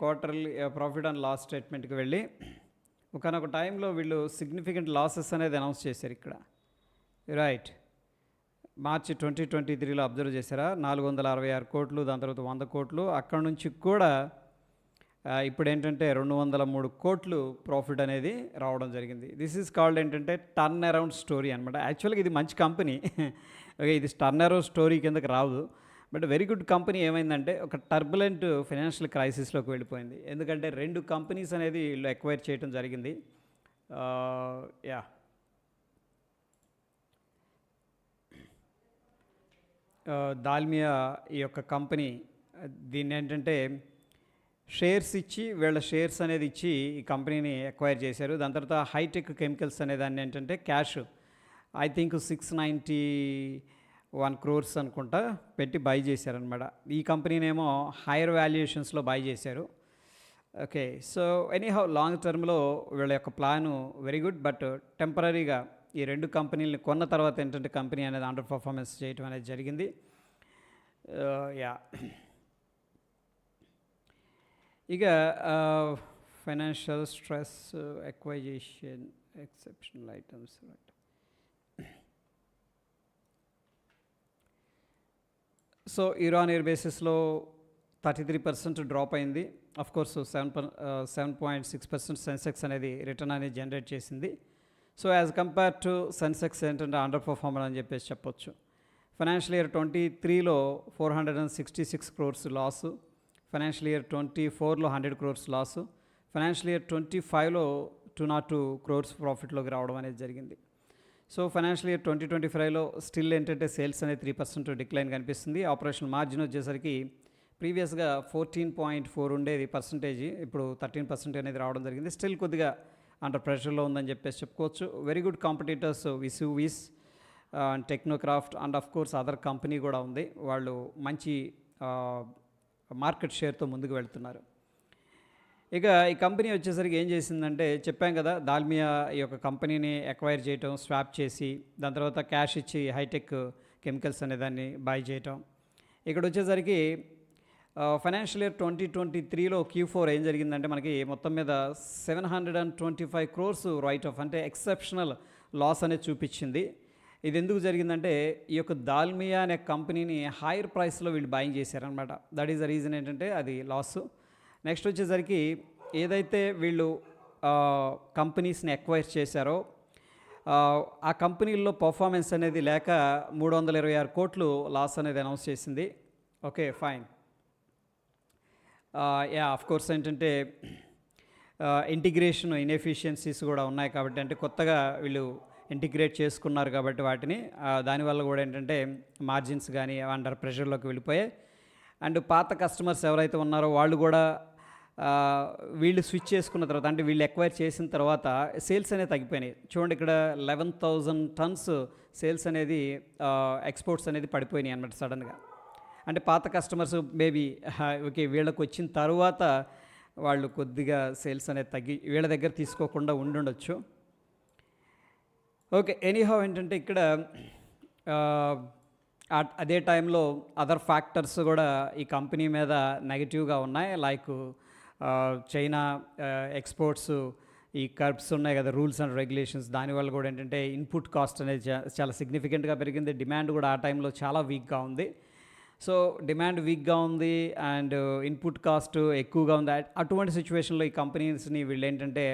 Quarterly profit and loss స్టేట్మెంట్కి వెళ్ళి ఒకనొక టైంలో వీళ్ళు సిగ్నిఫికెంట్ లాసెస్ అనేది అనౌన్స్ చేశారు ఇక్కడ. రైట్, మార్చి 2023లో అబ్జర్వ్ చేశారా, 466 కోట్లు, దాని తర్వాత 100 కోట్లు, అక్కడ నుంచి కూడా ఇప్పుడు ఏంటంటే 203 కోట్లు ప్రాఫిట్ అనేది రావడం జరిగింది. దిస్ ఈజ్ కాల్డ్ ఏంటంటే టర్న్ అరౌండ్ స్టోరీ అనమాట. యాక్చువల్గా ఇది మంచి కంపెనీ, ఓకే, ఇది టర్న్ అరౌండ్ స్టోరీ కిందకి రాదు, బట్ వెరీ గుడ్ కంపెనీ. ఏమైందంటే ఒక టర్బులెంట్ ఫైనాన్షియల్ క్రైసిస్లోకి వెళ్ళిపోయింది, ఎందుకంటే 2 కంపెనీస్ అనేది వీళ్ళు ఎక్వైర్ చేయడం జరిగింది. యా, దాల్మియా ఈ యొక్క కంపెనీ దీన్ని ఏంటంటే షేర్స్ ఇచ్చి, వీళ్ళ షేర్స్ అనేది ఇచ్చి ఈ కంపెనీని ఎక్వైర్ చేశారు. దాని తర్వాత హైటెక్ కెమికల్స్ అనే దాన్ని ఏంటంటే క్యాష్ ఐ థింక్ 691 crores అనుకుంటా పెట్టి బై చేశారనమాట. ఈ కంపెనీనేమో హైయర్ వాల్యుయేషన్స్లో బై చేశారు. ఓకే, సో ఎనీహౌ లాంగ్ టర్మ్లో వీళ్ళ యొక్క ప్లాను వెరీ గుడ్, బట్ టెంపరీగా ఈ 2 కంపెనీలని కొన్న తర్వాత ఏంటంటే కంపెనీ అనేది అండర్ పర్ఫార్మెన్స్ చేయటం అనేది జరిగింది. యా, ఇక financial stress, acquisition, exceptional items. Right, so year on year బేసిస్లో 33% డ్రాప్ అయింది. అఫ్ కోర్స్ 7.6% సెన్సెక్స్ అనేది రిటర్న్ అనేది జనరేట్ చేసింది. So as compare to Sensex ఏంటంటే అండర్ పర్ఫార్మర్ అని చెప్పేసి చెప్పొచ్చు. ఫైనాన్షియల్ ఇయర్ 2023లో 466 crores లాసు, ఫైనాన్షియల్ ఇయర్ 2024లో 100 crores లాసు, ఫైనాన్షియల్ ఇయర్ 2025లో 202 crores ప్రాఫిట్లోకి రావడం అనేది జరిగింది. సో ఫైనాన్షియల్ ఇయర్ 2025లో స్టిల్ ఏంటంటే సేల్స్ అనేది 3% డిక్లైన్ కనిపిస్తుంది. ఆపరేషనల్ మార్జిన్ వచ్చేసరికి ప్రీవియస్గా 14.4 ఉండేది పర్సంటేజ్, ఇప్పుడు 13% అనేది రావడం జరిగింది. స్టిల్ కొద్దిగా అండర్ ప్రెషర్లో ఉందని చెప్పేసి చెప్పుకోవచ్చు. Very good competitors vis a vis, Technocraft and of course other company కూడా ఉంది. వాళ్ళు మంచి మార్కెట్ షేర్తో ముందుకు వెళ్తున్నారు. ఇక ఈ కంపెనీ వచ్చేసరికి ఏం చేసిందంటే చెప్పాం కదా, దాల్మియా ఈ యొక్క కంపెనీని ఎక్వైర్ చేయటం, స్వాప్ చేసి దాని తర్వాత క్యాష్ ఇచ్చి హైటెక్ కెమికల్స్ అనే దాన్ని బై చేయటం. ఇక్కడ వచ్చేసరికి ఫైనాన్షియల్ ఇయర్ 2023లో Q4 ఏం జరిగిందంటే మనకి మొత్తం మీద 725 crores రైట్ ఆఫ్, అంటే ఎక్సెప్షనల్ లాస్ అనేది చూపించింది. ఇది ఎందుకు జరిగిందంటే ఈ యొక్క దాల్మియా అనే కంపెనీని హైయర్ ప్రైస్లో వీళ్ళు బయింగ్ చేశారనమాట. దట్ ఈస్ ద రీజన్ ఏంటంటే అది లాసు. నెక్స్ట్ వచ్చేసరికి ఏదైతే వీళ్ళు కంపెనీస్ని ఎక్వైర్ చేశారో ఆ కంపెనీల్లో పర్ఫార్మెన్స్ అనేది లేక 326 కోట్లు లాస్ అనేది అనౌన్స్ చేసింది. Okay, fine. Yeah, of course ఏంటంటే ఇంటిగ్రేషన్ ఇన్ఎఫిషియన్సీస్ కూడా ఉన్నాయి కాబట్టి, అంటే కొత్తగా వీళ్ళు ఇంటిగ్రేట్ చేసుకున్నారు కాబట్టి వాటిని, దానివల్ల కూడా ఏంటంటే మార్జిన్స్ కానీ అండర్ ప్రెషర్లోకి వెళ్ళిపోయాయి. అండ్ పాత కస్టమర్స్ ఎవరైతే ఉన్నారో వాళ్ళు కూడా వీళ్ళు స్విచ్ చేసుకున్న తర్వాత, అంటే వీళ్ళు ఎక్వైర్ చేసిన తర్వాత సేల్స్ అనేది తగ్గిపోయినాయి. చూడండి ఇక్కడ 11,000 tons సేల్స్ అనేది ఎక్స్పోర్ట్స్ అనేది పడిపోయినాయి అన్నమాట సడన్గా. అంటే పాత కస్టమర్స్ మేబీ ఓకే వీళ్ళకి వచ్చిన తర్వాత వాళ్ళు కొద్దిగా సేల్స్ అనేది తగ్గి వీళ్ళ దగ్గర తీసుకోకుండా ఉండుండొచ్చు. ఓకే, ఎనీహౌ ఏంటంటే ఇక్కడ అదే టైంలో అదర్ ఫ్యాక్టర్స్ కూడా ఈ కంపెనీ మీద నెగిటివ్గా ఉన్నాయి. లైక్ చైనా ఎక్స్పోర్ట్స్, ఈ కర్బ్స్ ఉన్నాయి కదా, రూల్స్ అండ్ రెగ్యులేషన్స్, దానివల్ల కూడా ఏంటంటే ఇన్పుట్ కాస్ట్ అనేది చాలా సిగ్నిఫికెంట్గా పెరిగింది. డిమాండ్ కూడా ఆ టైంలో చాలా వీక్గా ఉంది. సో డిమాండ్ వీక్గా ఉంది అండ్ ఇన్పుట్ కాస్ట్ ఎక్కువగా ఉంది. అటువంటి సిచ్యువేషన్లో ఈ కంపెనీస్ని వీళ్ళు ఏంటంటే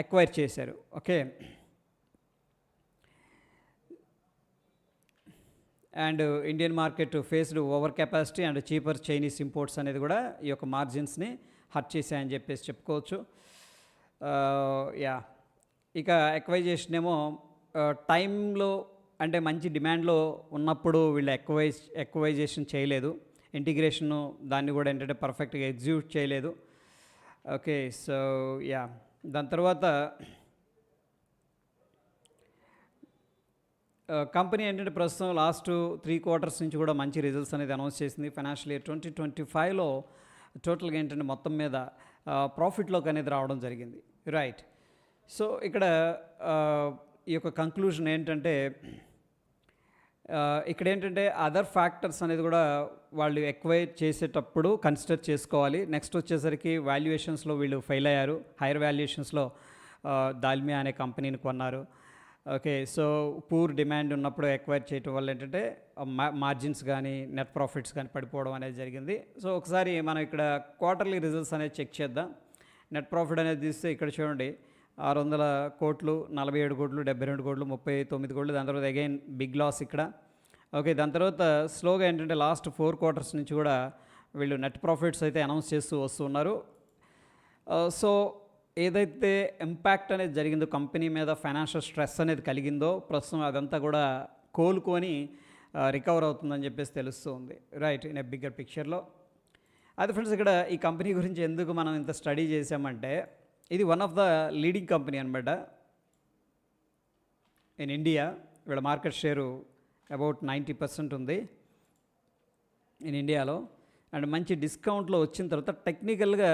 ఎక్వైర్ చేశారు. Okay, and Indian market faced over capacity and cheaper Chinese imports అనేది కూడా ఈ యొక్క మార్జిన్స్ని హర్ట్ చేశాయని చెప్పేసి చెప్పుకోవచ్చు. యా, ఇక ఎక్వైజేషన్ ఏమో టైంలో అంటే మంచి డిమాండ్లో ఉన్నప్పుడు వీళ్ళు ఎక్వైజేషన్ చేయలేదు. ఇంటిగ్రేషను దాన్ని కూడా ఏంటంటే పర్ఫెక్ట్గా ఎగ్జిక్యూట్ చేయలేదు. ఓకే, సో యా, దాని తర్వాత కంపెనీ ఏంటంటే ప్రస్తుతం లాస్ట్ 3 quarters నుంచి కూడా మంచి రిజల్ట్స్ అనేది అనౌన్స్ చేసింది. ఫైనాన్షియల్ ఇయర్ 2025లో టోటల్గా ఏంటంటే మొత్తం మీద ప్రాఫిట్లోకి అనేది రావడం జరిగింది. రైట్, సో ఇక్కడ ఈ యొక్క కంక్లూజన్ ఏంటంటే ఇక్కడ ఏంటంటే అదర్ ఫ్యాక్టర్స్ అనేది కూడా వాళ్ళు ఎక్వైర్ చేసేటప్పుడు కన్సిడర్ చేసుకోవాలి. నెక్స్ట్ వచ్చేసరికి వాల్యుయేషన్స్లో వీళ్ళు ఫెయిల్ అయ్యారు. హైయర్ వాల్యుయేషన్స్లో దాల్మియా అనే కంపెనీని కొన్నారు. ఓకే, సో పూర్ డిమాండ్ ఉన్నప్పుడు ఎక్వైర్ చేయటం వల్ల ఏంటంటే మార్జిన్స్ కానీ నెట్ ప్రాఫిట్స్ కానీ పడిపోవడం అనేది జరిగింది. సో ఒకసారి మనం ఇక్కడ క్వార్టర్లీ రిజల్ట్స్ అనేది చెక్ చేద్దాం. నెట్ ప్రాఫిట్ అనేది తీస్తే ఇక్కడ చూడండి 600 కోట్లు, 47 కోట్లు, 72 కోట్లు, 39 కోట్లు. దాని తర్వాత అగైన్ బిగ్ లాస్ ఇక్కడ. ఓకే, దాని తర్వాత స్లోగా ఏంటంటే లాస్ట్ 4 క్వార్టర్స్ నుంచి కూడా వీళ్ళు నెట్ ప్రాఫిట్స్ అయితే అనౌన్స్ చేస్తూ వస్తున్నారు. సో ఏదైతే ఇంపాక్ట్ అనేది జరిగిందో కంపెనీ మీద, ఫైనాన్షియల్ స్ట్రెస్ అనేది కలిగిందో ప్రస్తుతం అదంతా కూడా కోలుకొని రికవర్ అవుతుందని చెప్పేసి తెలుస్తూ ఉంది. రైట్, ఇన్ ఎ బిగ్గర్ పిక్చర్లో. అది ఫ్రెండ్స్, ఇక్కడ ఈ కంపెనీ గురించి ఎందుకు మనం ఇంత స్టడీ చేసామంటే ఇది one of the leading company అనమాట ఇన్ ఇండియా. వీళ్ళ మార్కెట్ షేరు అబౌట్ 90% ఉంది ఇన్ ఇండియాలో. అండ్ మంచి డిస్కౌంట్లో వచ్చిన తర్వాత టెక్నికల్గా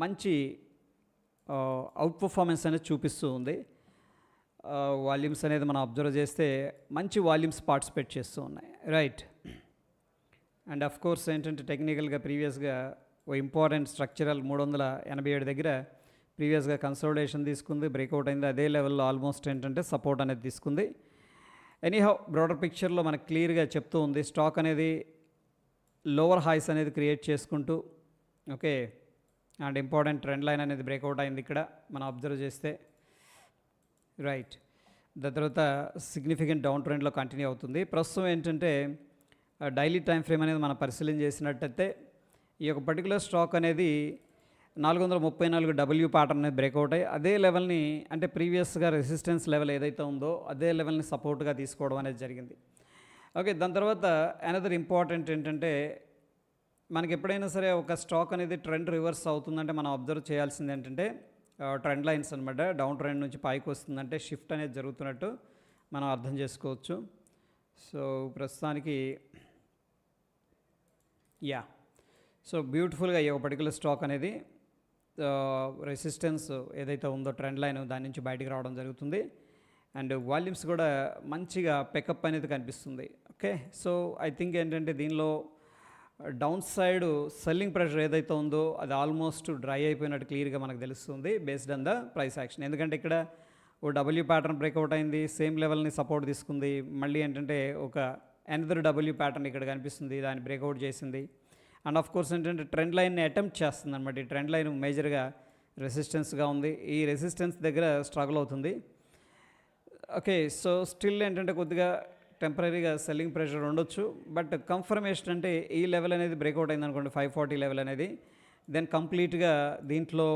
మంచి అవుట్ పర్ఫార్మెన్స్ అనేది చూపిస్తూ ఉంది. వాల్యూమ్స్ అనేది మనం అబ్జర్వ్ చేస్తే మంచి వాల్యూమ్స్ పార్టిసిపేట్ చేస్తూ ఉన్నాయి. రైట్, అండ్ అఫ్ కోర్స్ ఏంటంటే టెక్నికల్గా ప్రీవియస్గా ఓ ఇంపార్టెంట్ స్ట్రక్చరల్ 387 దగ్గర ప్రీవియస్గా కన్సోలిడేషన్ తీసుకుంది, బ్రేక్అవుట్ అయింది. అదే లెవెల్లో ఆల్మోస్ట్ ఏంటంటే సపోర్ట్ అనేది తీసుకుంది. ఎనీహౌ బ్రాడర్ పిక్చర్లో మనకు క్లియర్గా చెప్తూ ఉంది స్టాక్ అనేది లోవర్ హైస్ అనేది క్రియేట్ చేసుకుంటూ, okay, and important trend line అనేది బ్రేక్అవుట్ అయింది ఇక్కడ మనం అబ్జర్వ్ చేస్తే. రైట్, దాని తర్వాత సిగ్నిఫికెంట్ డౌన్ ట్రెండ్లో కంటిన్యూ అవుతుంది. ప్రస్తుతం ఏంటంటే డైలీ టైం ఫ్రేమ్ అనేది మనం పరిశీలన చేసినట్టయితే ఈ యొక్క పర్టికులర్ స్టాక్ అనేది 434 డబ్ల్యూ ప్యాటర్న్ అనేది బ్రేక్అవుట్ అయ్యి అదే లెవెల్ని, అంటే ప్రీవియస్గా రెసిస్టెన్స్ లెవెల్ ఏదైతే ఉందో అదే లెవెల్ని సపోర్ట్గా తీసుకోవడం అనేది జరిగింది. ఓకే, దాని తర్వాత అనదర్ ఇంపార్టెంట్ ఏంటంటే మనకి ఎప్పుడైనా సరే ఒక స్టాక్ అనేది ట్రెండ్ రివర్స్ అవుతుందంటే మనం అబ్జర్వ్ చేయాల్సింది ఏంటంటే ట్రెండ్ లైన్స్ అనమాట. డౌన్ ట్రెండ్ నుంచి పైకి వస్తుందంటే షిఫ్ట్ అనేది జరుగుతున్నట్టు మనం అర్థం చేసుకోవచ్చు. సో ప్రస్తుతానికి సో బ్యూటిఫుల్గా ఈ ఒక పర్టికులర్ స్టాక్ అనేది రెసిస్టెన్స్ ఏదైతే ఉందో ట్రెండ్ లైన్ దాని నుంచి బయటికి రావడం జరుగుతుంది. అండ్ వాల్యూమ్స్ కూడా మంచిగా పికప్ అనేది కనిపిస్తుంది. ఓకే, సో ఐ థింక్ ఏంటంటే దీనిలో డౌన్ సైడ్ సెల్లింగ్ ప్రెషర్ ఏదైతే ఉందో అది ఆల్మోస్ట్ డ్రై అయిపోయినట్టు క్లియర్గా మనకు తెలుస్తుంది based on the price action. ఎందుకంటే ఇక్కడ ఓ డబ్ల్యూ ప్యాటర్న్ బ్రేక్అవుట్ అయింది, సేమ్ లెవెల్ని సపోర్ట్ తీసుకుంది. మళ్ళీ ఏంటంటే ఒక అనదర్ డబ్ల్యూ ప్యాటర్న్ ఇక్కడ కనిపిస్తుంది, దాన్ని బ్రేక్అవుట్ చేసింది. అండ్ ఆఫ్ కోర్స్ ఏంటంటే ట్రెండ్ లైన్ని అటెంప్ట్ చేస్తుంది అనమాట. ఈ ట్రెండ్ లైన్ మేజర్గా రెసిస్టెన్స్గా ఉంది, ఈ రెసిస్టెన్స్ దగ్గర స్ట్రగుల్ అవుతుంది. ఓకే, సో స్టిల్ ఏంటంటే కొద్దిగా టెంపరీగా సెల్లింగ్ ప్రెషర్ ఉండొచ్చు. బట్ కన్ఫర్మేషన్ అంటే ఈ లెవెల్ అనేది బ్రేక్అవుట్ అయింది అనుకోండి 540 లెవెల్ అనేది, దెన్ కంప్లీట్గా దీంట్లో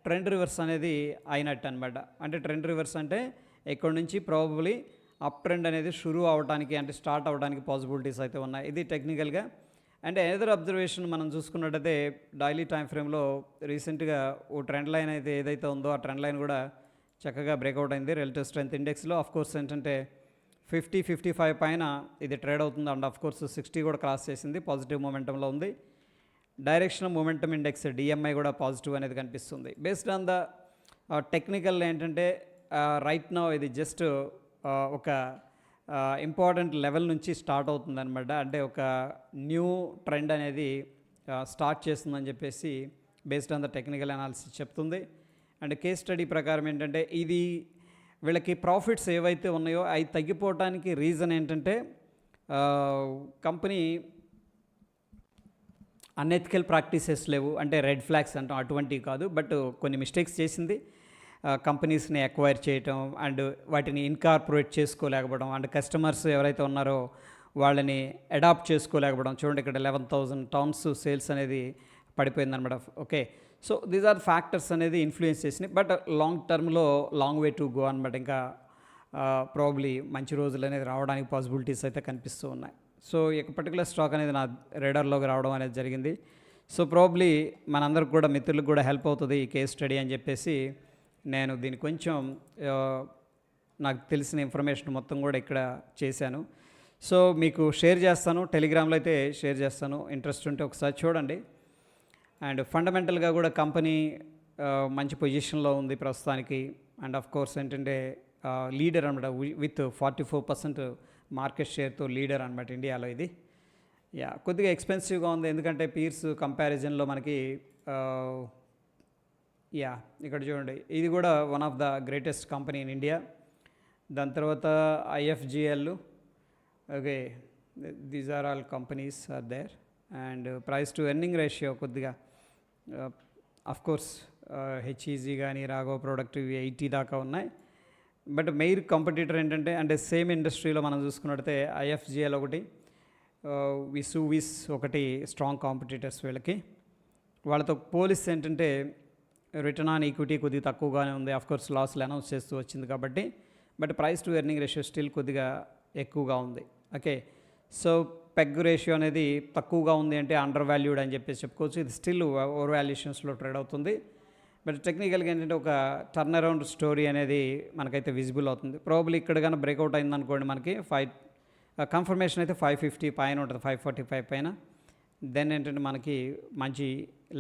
ట్రెండ్ రివర్స్ అనేది అయినట్టు అనమాట. అంటే ట్రెండ్ రివర్స్ అంటే ఇక్కడ నుంచి ప్రాబబ్లీ అప్ ట్రెండ్ అనేది షురూ అవడానికి, అంటే స్టార్ట్ అవ్వడానికి పాసిబిలిటీస్ అయితే ఉన్నాయి. ఇది టెక్నికల్గా. అండ్ ఎదర్ అబ్జర్వేషన్ మనం చూసుకున్నట్టయితే డైలీ టైం ఫ్రేమ్లో రీసెంట్గా ఓ ట్రెండ్ లైన్ అయితే ఏదైతే ఉందో ఆ ట్రెండ్ లైన్ కూడా చక్కగా బ్రేక్అవుట్ అయింది రిలేటివ్ స్ట్రెంత్ ఇండెక్స్లో. ఆఫ్ కోర్స్ ఏంటంటే 50-55 పైన ఇది ట్రేడ్ అవుతుంది. అండ్ ఆఫ్ కోర్స్ 60 కూడా క్రాస్ చేసింది, పాజిటివ్ మూమెంటంలో ఉంది. డైరెక్షనల్ మూమెంటం ఇండెక్స్ డిఎంఐ కూడా పాజిటివ్ అనేది కనిపిస్తుంది. బేస్డ్ ఆన్ ద టెక్నికల్ ఏంటంటే రైట్ నౌ ఇది జస్ట్ ఒక ఇంపార్టెంట్ లెవెల్ నుంచి స్టార్ట్ అవుతుంది అనమాట. అంటే ఒక న్యూ ట్రెండ్ అనేది స్టార్ట్ చేస్తుందని చెప్పేసి based on the technical analysis చెప్తుంది. అండ్ కేస్ స్టడీ ప్రకారం ఏంటంటే ఇది వీళ్ళకి ప్రాఫిట్స్ ఏవైతే ఉన్నాయో అవి తగ్గిపోవటానికి రీజన్ ఏంటంటే కంపెనీ అన్ఎథికల్ ప్రాక్టీసెస్ లేవు, అంటే రెడ్ ఫ్లాగ్స్ అంటాం అటువంటివి కాదు, బట్ కొన్ని మిస్టేక్స్ చేసింది. కంపెనీస్ని అక్వైర్ చేయటం అండ్ వాటిని ఇన్కార్పొరేట్ చేసుకోలేకపోవడం, అండ్ కస్టమర్స్ ఎవరైతే ఉన్నారో వాళ్ళని అడాప్ట్ చేసుకోలేకపోవడం. చూడండి ఇక్కడ 11,000 టన్స్ సేల్స్ అనేది పడిపోయిందనమాట. Okay, so these are factors అనేది ఇన్ఫ్లుయెన్స్ చేసినాయి. బట్ లాంగ్ టర్మ్లో లాంగ్ వే టు గో అనమాట. ఇంకా ప్రాబ్లీ మంచి రోజులు అనేది రావడానికి పాసిబిలిటీస్ అయితే కనిపిస్తూ ఉన్నాయి. సో ఈ పర్టికులర్ స్టాక్ అనేది నా రేడార్లోకి రావడం అనేది జరిగింది. సో ప్రాబ్లీ మనందరికి కూడా మిత్రులకు కూడా హెల్ప్ అవుతుంది ఈ కేస్ స్టడీ అని చెప్పేసి నేను దీన్ని కొంచెం నాకు తెలిసిన ఇన్ఫర్మేషన్ మొత్తం కూడా ఇక్కడ చేశాను. సో మీకు షేర్ చేస్తాను, టెలిగ్రామ్లో అయితే షేర్ చేస్తాను, ఇంట్రెస్ట్ ఉంటే ఒకసారి చూడండి. అండ్ ఫండమెంటల్గా కూడా కంపెనీ మంచి పొజిషన్లో ఉంది ప్రస్తుతానికి. అండ్ ఆఫ్ కోర్స్ ఏంటంటే లీడర్ అనమాట విత్ 44% మార్కెట్ షేర్తో లీడర్ అనమాట ఇండియాలో ఇది. యా, కొద్దిగా ఎక్స్పెన్సివ్గా ఉంది ఎందుకంటే పీర్స్ కంపారిజన్లో మనకి యా ఇక్కడ చూడండి, ఇది కూడా one of the greatest company in India. దాని తర్వాత IFGL, okay, these are all companies are there. And price to earning ratio కొద్దిగా అఫ్కోర్స్ HEG కానీ రాఘవ ప్రోడక్ట్ ఇవి 80 దాకా ఉన్నాయి. బట్ మెయిన్ కాంపిటీటర్ ఏంటంటే, అంటే సేమ్ ఇండస్ట్రీలో మనం చూసుకున్నట్టయితే IFGL ఒకటి, విస్ ఒకటి స్ట్రాంగ్ కాంపిటీటర్స్ వీళ్ళకి. వాళ్ళతో పోలిస్తే ఏంటంటే రిటర్న్ ఆన్ ఈక్విటీ కొద్దిగా తక్కువగానే ఉంది. అఫ్కోర్స్ లాస్లు అనౌన్స్ చేస్తూ వచ్చింది కాబట్టి, but price to earning ratio still కొద్దిగా ఎక్కువగా ఉంది. ఓకే, సో పెగ్ రేషియో అనేది తక్కువగా ఉంది అంటే అండర్ వాల్యూడ్ అని చెప్పేసి చెప్పుకోవచ్చు. ఇది స్టిల్ ఓవర్ వాల్యుయేషన్స్లో ట్రేడ్ అవుతుంది. బట్ టెక్నికల్గా ఏంటంటే ఒక టర్న్ అరౌండ్ స్టోరీ అనేది మనకైతే విజిబుల్ అవుతుంది. ప్రాబ్లీ ఇక్కడ కానీ బ్రేక్అవుట్ అయిందనుకోండి, మనకి కన్ఫర్మేషన్ అయితే 550 పైన ఉంటుంది, 545 పైన. దెన్ ఏంటంటే మనకి మంచి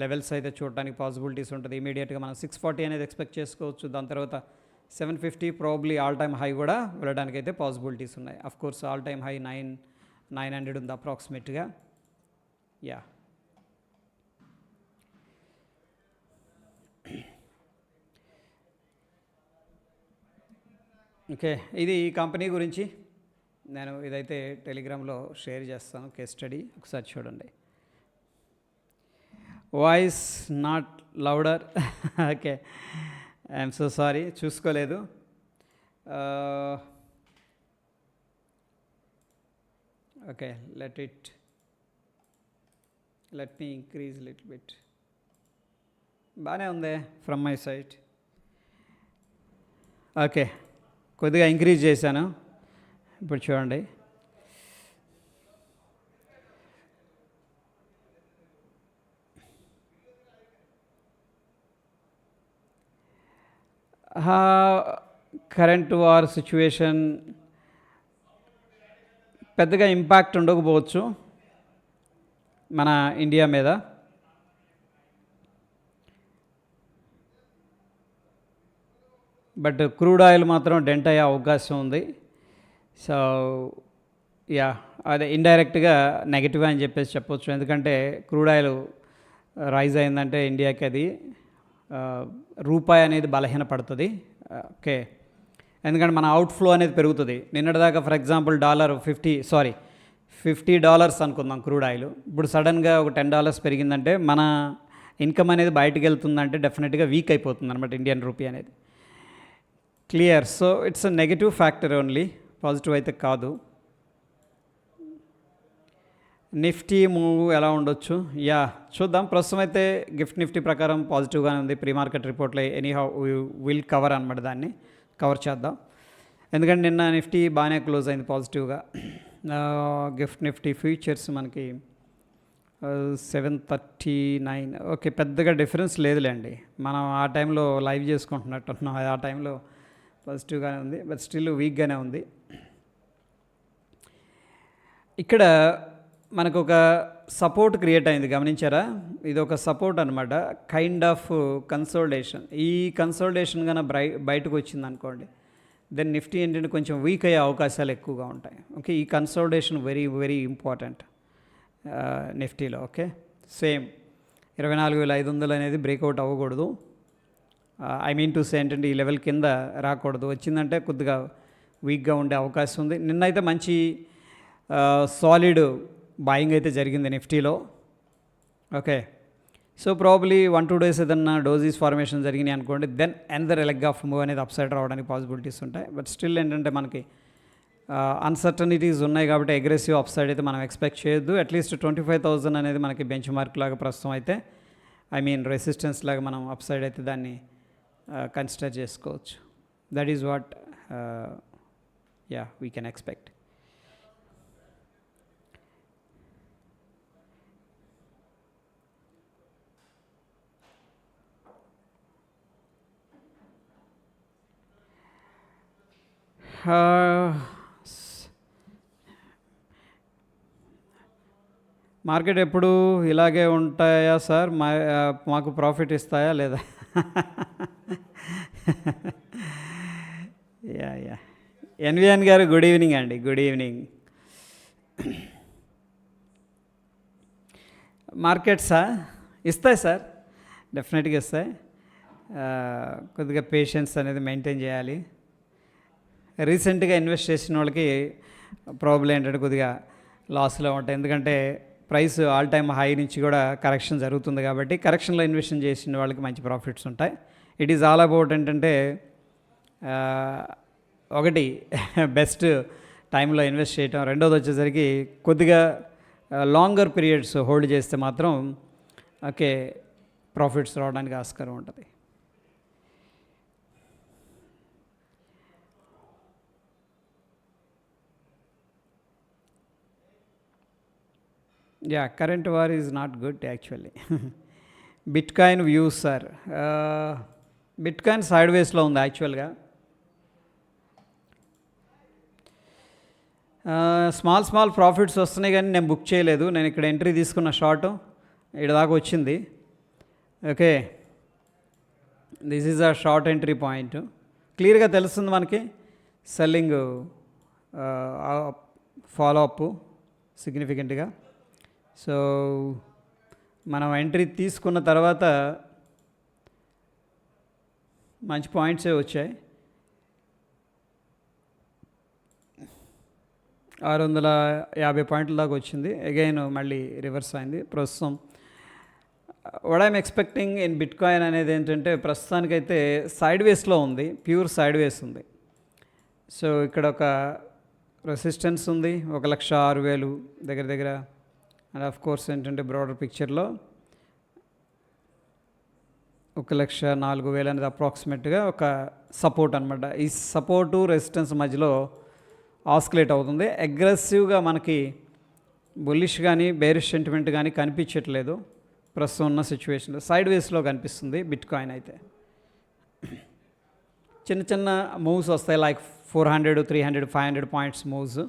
లెవెల్స్ అయితే చూడడానికి పాసిబిలిటీస్ ఉంటుంది. ఇమీడియట్గా మనం 640 అనేది ఎక్స్పెక్ట్ చేసుకోవచ్చు. దాని తర్వాత 750 ప్రాబ్లీ ఆల్ టైమ్ హై కూడా వెళ్ళడానికి అయితే పాసిబిలిటీస్ ఉన్నాయి. అఫ్కోర్స్ ఆల్ టైమ్ హై 900 ఉంది అప్రాక్సిమేట్గా. యా, ఓకే, ఇది ఈ కంపెనీ గురించి నేను ఇదైతే టెలిగ్రామ్లో షేర్ చేస్తాను, కేస్ స్టడీ ఒకసారి చూడండి. Voice not louder, okay, I'm so sorry, చూసుకోలేదు. Okay, let me increase little bit. బాగానే ఉంది ఫ్రమ్ మై సైట్. ఓకే, కొద్దిగా ఇంక్రీజ్ చేశాను. ఇప్పుడు చూడండి, కరెంట్ వార్ సిచ్యువేషన్ పెద్దగా ఇంపాక్ట్ ఉండకపోవచ్చు మన ఇండియా మీద. బట్ క్రూడ్ ఆయిల్ మాత్రం డెంట్ అయ్యే అవకాశం ఉంది. సో యా, అదే ఇండైరెక్ట్గా నెగిటివ్ అని చెప్పేసి చెప్పొచ్చు. ఎందుకంటే క్రూడ్ ఆయిల్ రైజ్ అయిందంటే ఇండియాకి అది రూపాయి అనేది బలహీనపడుతుంది. ఓకే, ఎందుకంటే మన అవుట్ఫ్లో అనేది పెరుగుతుంది. నిన్నటిదాకా ఫర్ ఎగ్జాంపుల్ $50 అనుకుందాం క్రూడ్ ఆయిల్. ఇప్పుడు సడన్గా ఒక $10 పెరిగిందంటే మన ఇన్కమ్ అనేది బయటకు వెళ్తుందంటే డెఫినెట్గా వీక్ అయిపోతుంది అనమాట ఇండియన్ రూపీ అనేది. Clear? So it's a negative factor only, positive అయితే కాదు. నిఫ్టీ మూవ్ ఎలా ఉండొచ్చు? యా, చూద్దాం. ప్రస్తుతం అయితే గిఫ్ట్ నిఫ్టీ ప్రకారం పాజిటివ్గానే ఉంది. ప్రీ మార్కెట్ రిపోర్ట్లో ఎనీహౌ విల్ కవర్ అనమాట, దాన్ని కవర్ చేద్దాం. ఎందుకంటే నిన్న నిఫ్టీ బాగానే క్లోజ్ అయింది పాజిటివ్గా. గిఫ్ట్ నిఫ్టీ ఫ్యూచర్స్ మనకి 739. ఓకే, పెద్దగా డిఫరెన్స్ లేదులేండి. మనం ఆ టైంలో లైవ్ చేసుకుంటున్నట్టున్నాం, ఆ టైంలో పాజిటివ్గానే ఉంది, బట్ స్టిల్ వీక్గానే ఉంది. ఇక్కడ మనకు ఒక సపోర్ట్ క్రియేట్ అయింది, గమనించారా? ఇది ఒక సపోర్ట్ అనమాట, కైండ్ ఆఫ్ కన్సోలిడేషన్. ఈ కన్సోలిడేషన్ కన్నా బయటకు వచ్చింది అనుకోండి, దెన్ నిఫ్టీ ఏంటంటే కొంచెం వీక్ అయ్యే అవకాశాలు ఎక్కువగా ఉంటాయి. ఓకే, ఈ కన్సోలిడేషన్ వెరీ వెరీ ఇంపార్టెంట్ నిఫ్టీలో. ఓకే, సేమ్ 24,500 అనేది బ్రేక్అవుట్ అవ్వకూడదు. ఐ మీన్ టు సే ఏంటంటే ఈ లెవెల్ కింద రాకూడదు. వచ్చిందంటే కొద్దిగా వీక్గా ఉండే అవకాశం ఉంది. నిన్నైతే మంచి సాలిడ్ బాయింగ్ అయితే జరిగింది నిఫ్టీలో. ఓకే, సో ప్రాబ్లీ 1-2 days ఏదన్నా డోజీస్ ఫార్మేషన్ జరిగినాయి అనుకోండి, then another leg of move అనేది అప్ సైడ్ రావడానికి పాసిబిలిటీస్ ఉంటాయి. బట్ స్టిల్ ఏంటంటే మనకి అన్సర్టనిటీస్ ఉన్నాయి కాబట్టి అగ్రెసివ్ అప్ సైడ్ అయితే మనం ఎక్స్పెక్ట్ చేయొద్దు. అట్లీస్ట్ 25,000 అనేది మనకి బెంచ్ మార్క్ లాగా ప్రస్తుతం అయితే, ఐ మీన్ రెసిస్టెన్స్ లాగా మనం అప్ సైడ్ అయితే దాన్ని కన్సిడర్ చేసుకోవచ్చు. That is what we can expect. Market ఎప్పుడు ఇలాగే ఉంటాయా సార్? మాకు ప్రాఫిట్ ఇస్తాయా లేదా? యా ఎన్విఎన్ గారు గుడ్ ఈవినింగ్ అండి, గుడ్ ఈవినింగ్. మార్కెట్సా ఇస్తాయి సార్, డెఫినెట్గా ఇస్తాయి. కొద్దిగా పేషెన్స్ అనేది మెయింటైన్ చేయాలి. రీసెంట్గా ఇన్వెస్ట్ చేసిన వాళ్ళకి ప్రాబ్లం ఏంటంటే కొద్దిగా లాస్లో ఉంటాయి, ఎందుకంటే ప్రైస్ ఆల్ టైమ్ హై నుంచి కూడా కరెక్షన్ జరుగుతుంది కాబట్టి కరెక్షన్లో ఇన్వెస్ట్ చేసిన వాళ్ళకి మంచి ప్రాఫిట్స్ ఉంటాయి. ఇట్ ఈజ్ ఆల్ అబౌట్ ఏంటంటే ఒకటి బెస్ట్ టైంలో ఇన్వెస్ట్ చేయటం, రెండోది వచ్చేసరికి కొద్దిగా లాంగర్ పీరియడ్స్ హోల్డ్ చేస్తే మాత్రం ఓకే ప్రాఫిట్స్ రావడానికి ఆస్కారం ఉంటుంది. Yeah, current war is not good actually. Bitcoin views sir, bitcoin side వేస్లో ఉంది యాక్చువల్గా. స్మాల్ ప్రాఫిట్స్ వస్తున్నాయి కానీ నేను బుక్ చేయలేదు. నేను ఇక్కడ ఎంట్రీ తీసుకున్న షార్ట్ ఇక్కడ దాకా వచ్చింది. Okay, this is a short entry point. క్లియర్గా తెలుస్తుంది మనకి సెల్లింగ్ ఫాలో అప్ సిగ్నిఫికెంట్గా. సో మనం ఎంట్రీ తీసుకున్న తర్వాత మంచి పాయింట్సే వచ్చాయి. 650 పాయింట్ల దాకా వచ్చింది. అగైన్ మళ్ళీ రివర్స్ అయింది. ప్రస్తుతం what I'm expecting in bit coin అనేది ఏంటంటే ప్రస్తుతానికైతే సైడ్ వేస్లో ఉంది, ప్యూర్ సైడ్ వేస్ ఉంది. సో ఇక్కడ ఒక రెసిస్టెన్స్ ఉంది 1,06,000 దగ్గర. అండ్ ఆఫ్ కోర్స్ ఏంటంటే బ్రాడర్ పిక్చర్లో 1,04,000 అనేది అప్రాక్సిమేట్గా ఒక సపోర్ట్ అనమాట. ఈ సపోర్టు రెసిస్టెన్స్ మధ్యలో ఆస్కిలేట్ అవుతుంది. అగ్రెసివ్గా మనకి బుల్లిష్ కానీ బేరిష్ సెంటిమెంట్ కానీ కనిపించట్లేదు ప్రస్తుతం ఉన్న సిచ్యువేషన్లో. సైడ్ వేస్లో కనిపిస్తుంది బిట్ కాయిన్. అయితే చిన్న మూవ్స్ వస్తాయి, like 400, 300, 500 points moves.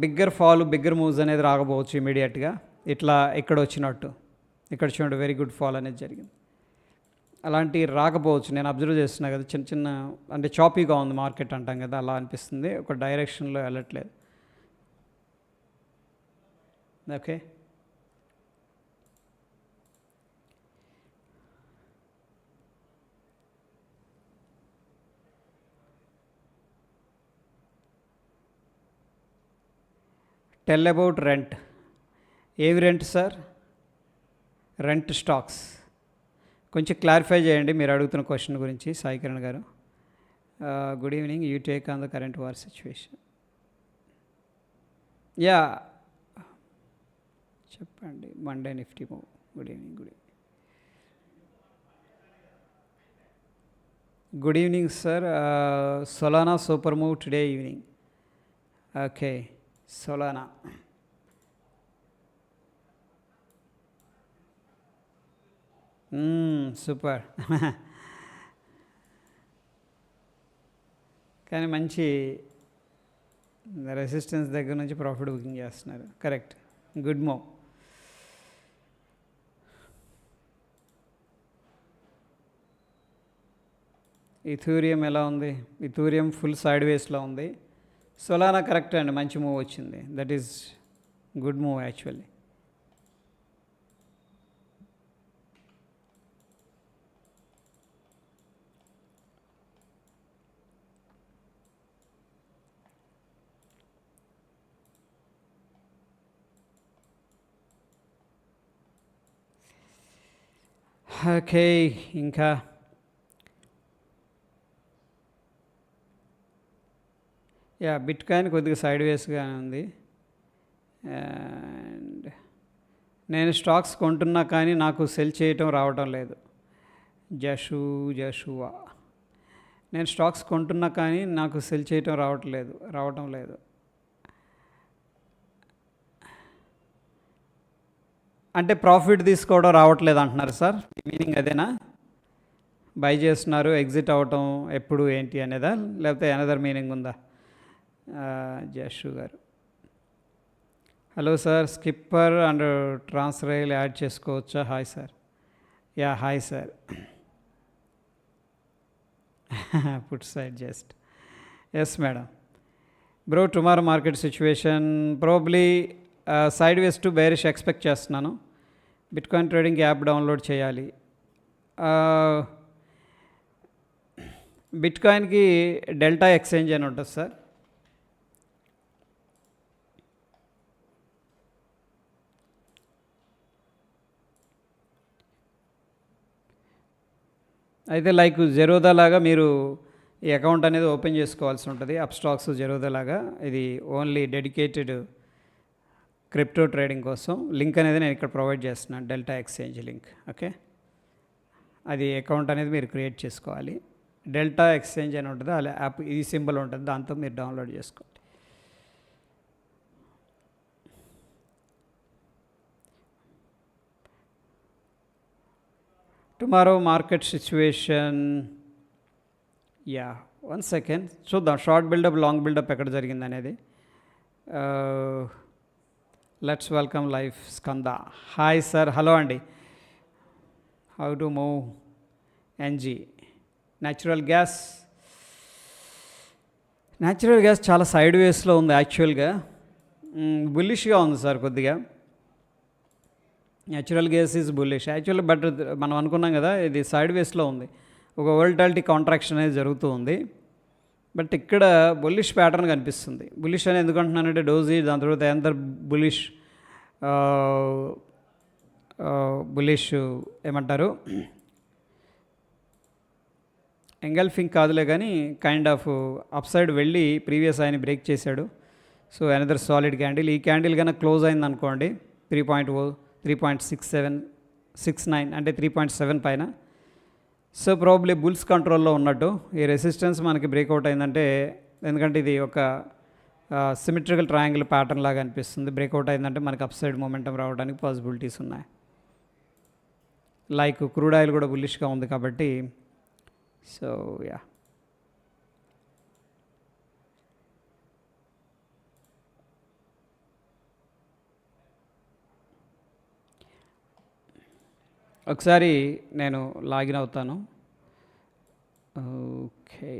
Bigger fall, bigger moves అనేది రాకపోవచ్చు ఇమీడియట్గా. ఇట్లా ఇక్కడ వచ్చినట్టు చూడండి, వెరీ గుడ్ ఫాల్ అనేది జరిగింది. అలాంటి రాకపోవచ్చు, నేను అబ్జర్వ్ చేస్తున్నా కదా. చిన్న అంటే చాపీగా ఉంది మార్కెట్ అంటాం కదా, అలా అనిపిస్తుంది. ఒక డైరెక్షన్లో వెళ్ళట్లేదు. Okay, tell about rent. ఏవి రెంట్ సార్? Rent stocks. కొంచెం క్లారిఫై చేయండి మీరు అడుగుతున్న క్వశ్చన్ గురించి సాయి కిరణ్ గారు. Good evening, you take on the current war situation. Yeah చెప్పండి. Monday Nifty move. Good evening. Good evening sir. Solana super move today evening. Okay, Solana. Super. కానీ మంచి resistance దగ్గర నుంచి ప్రాఫిట్ బుకింగ్ చేస్తున్నారు. Correct, good move. ఇథూరియం ఎలా ఉంది? Ethereum full side వేస్లో ఉంది. సొలానా కరెక్ట్ అండి, మంచి మూవ్ వచ్చింది. That is good move actually. Okay, ఇంకా యా బిట్ కాయిన్ కొద్దిగా సైడ్ వేస్గానే ఉంది. అండ్ నేను స్టాక్స్ కొంటున్నా కానీ నాకు సెల్ చేయటం రావటం లేదు. జషువా. నేను స్టాక్స్ కొంటున్నా కానీ నాకు సెల్ చేయటం రావటం లేదు. అంటే ప్రాఫిట్ తీసుకోవడం రావట్లేదు అంటున్నారు సార్, మీనింగ్ అదేనా? బై చేస్తున్నారు, ఎగ్జిట్ అవ్వటం ఎప్పుడు ఏంటి అనేదా, లేకపోతే అనదర్ మీనింగ్ ఉందా? జషు గారు, hello sir, Skipper and Transrail add చేసుకోవచ్చా? Hi sir. Yeah hi sir. Put side just yes madam. Bro tomorrow market situation probably sideways to bearish expect చేస్తున్నాను. బిట్కాయిన్ ట్రేడింగ్ యాప్ డౌన్లోడ్ చేయాలి. బిట్కాయిన్కి delta exchange అని ఉంటుంది sir. అయితే like Zerodha లాగా మీరు ఈ అకౌంట్ అనేది ఓపెన్ చేసుకోవాల్సి ఉంటుంది. అప్స్టాక్స్ జెరోదా లాగా ఇది ఓన్లీ డెడికేటెడ్ క్రిప్టో ట్రేడింగ్ కోసం. లింక్ అనేది నేను ఇక్కడ ప్రొవైడ్ చేస్తున్నాను, డెల్టా ఎక్స్చేంజ్ లింక్. ఓకే, అది అకౌంట్ అనేది మీరు క్రియేట్ చేసుకోవాలి. డెల్టా ఎక్స్చేంజ్ అని ఉంటుంది, అలా యాప్ ఈ సింబల్ ఉంటుంది, దాంతో మీరు డౌన్లోడ్ చేసుకోండి. Tomorrow market situation, yeah 1 second చూద్దాం. షార్ట్ బిల్డప్, లాంగ్ బిల్డప్ ఎక్కడ జరిగింది అనేది. Let's welcome life Skanda. Hi sir, hello అండి. How to move NG natural gas. Natural gas చాలా సైడ్ వేస్లో ఉంది యాక్చువల్గా. బుల్లిష్గా ఉంది సార్ కొద్దిగా. Natural gas is bullish actually, but మనం అనుకున్నాం కదా ఇది సైడ్ వేస్లో ఉంది. ఒక వోల్టాలిటీ కాంట్రాక్షన్ అనేది జరుగుతూ ఉంది. బట్ ఇక్కడ బుల్లిష్ ప్యాటర్న్ కనిపిస్తుంది. బుల్లిష్ అని ఎందుకు అంటున్నానంటే డోజీ, దాని తర్వాత ఎందర్ బుల్లిష్ బుల్లిష్ ఏమంటారు, ఎంగల్ఫింగ్ కాదులే కానీ కైండ్ ఆఫ్ అప్ సైడ్ వెళ్ళి ప్రీవియస్ ఆయన బ్రేక్ చేశాడు. So another solid candle. ఈ క్యాండిల్ కనుక క్లోజ్ అయింది అనుకోండి 3.6769 అంటే 3.7 పైన, సో ప్రాబ్లీ బుల్స్ కంట్రోల్లో ఉన్నట్టు. ఈ రెసిస్టెన్స్ మనకి బ్రేక్అవుట్ అయిందంటే, ఎందుకంటే ఇది ఒక సిమెట్రికల్ ట్రయాంగిల్ ప్యాటర్న్ లాగా అనిపిస్తుంది. బ్రేక్అవుట్ అయిందంటే మనకి అప్ సైడ్ మొమెంటం రావడానికి పాసిబిలిటీస్ ఉన్నాయి. లైక్ క్రూడ్ ఆయిల్ కూడా బుల్లిష్గా ఉంది కాబట్టి. సో యా, ఒకసారి నేను లాగిన్ అవుతాను. ఓకే,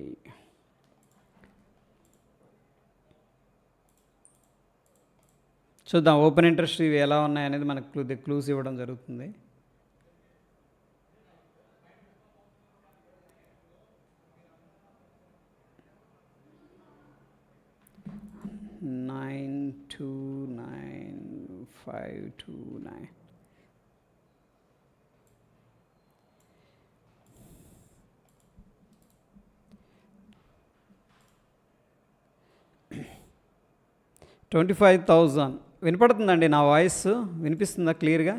చూద్దాం ఓపెన్ ఇంట్రెస్ట్ ఇవి ఎలా ఉన్నాయనేది మనకు క్లూస్ ఇవ్వడం జరుగుతుంది. $929,529. $25,000 వినపడుతుందండి నా వాయిస్? వినిపిస్తుందా క్లియర్గా?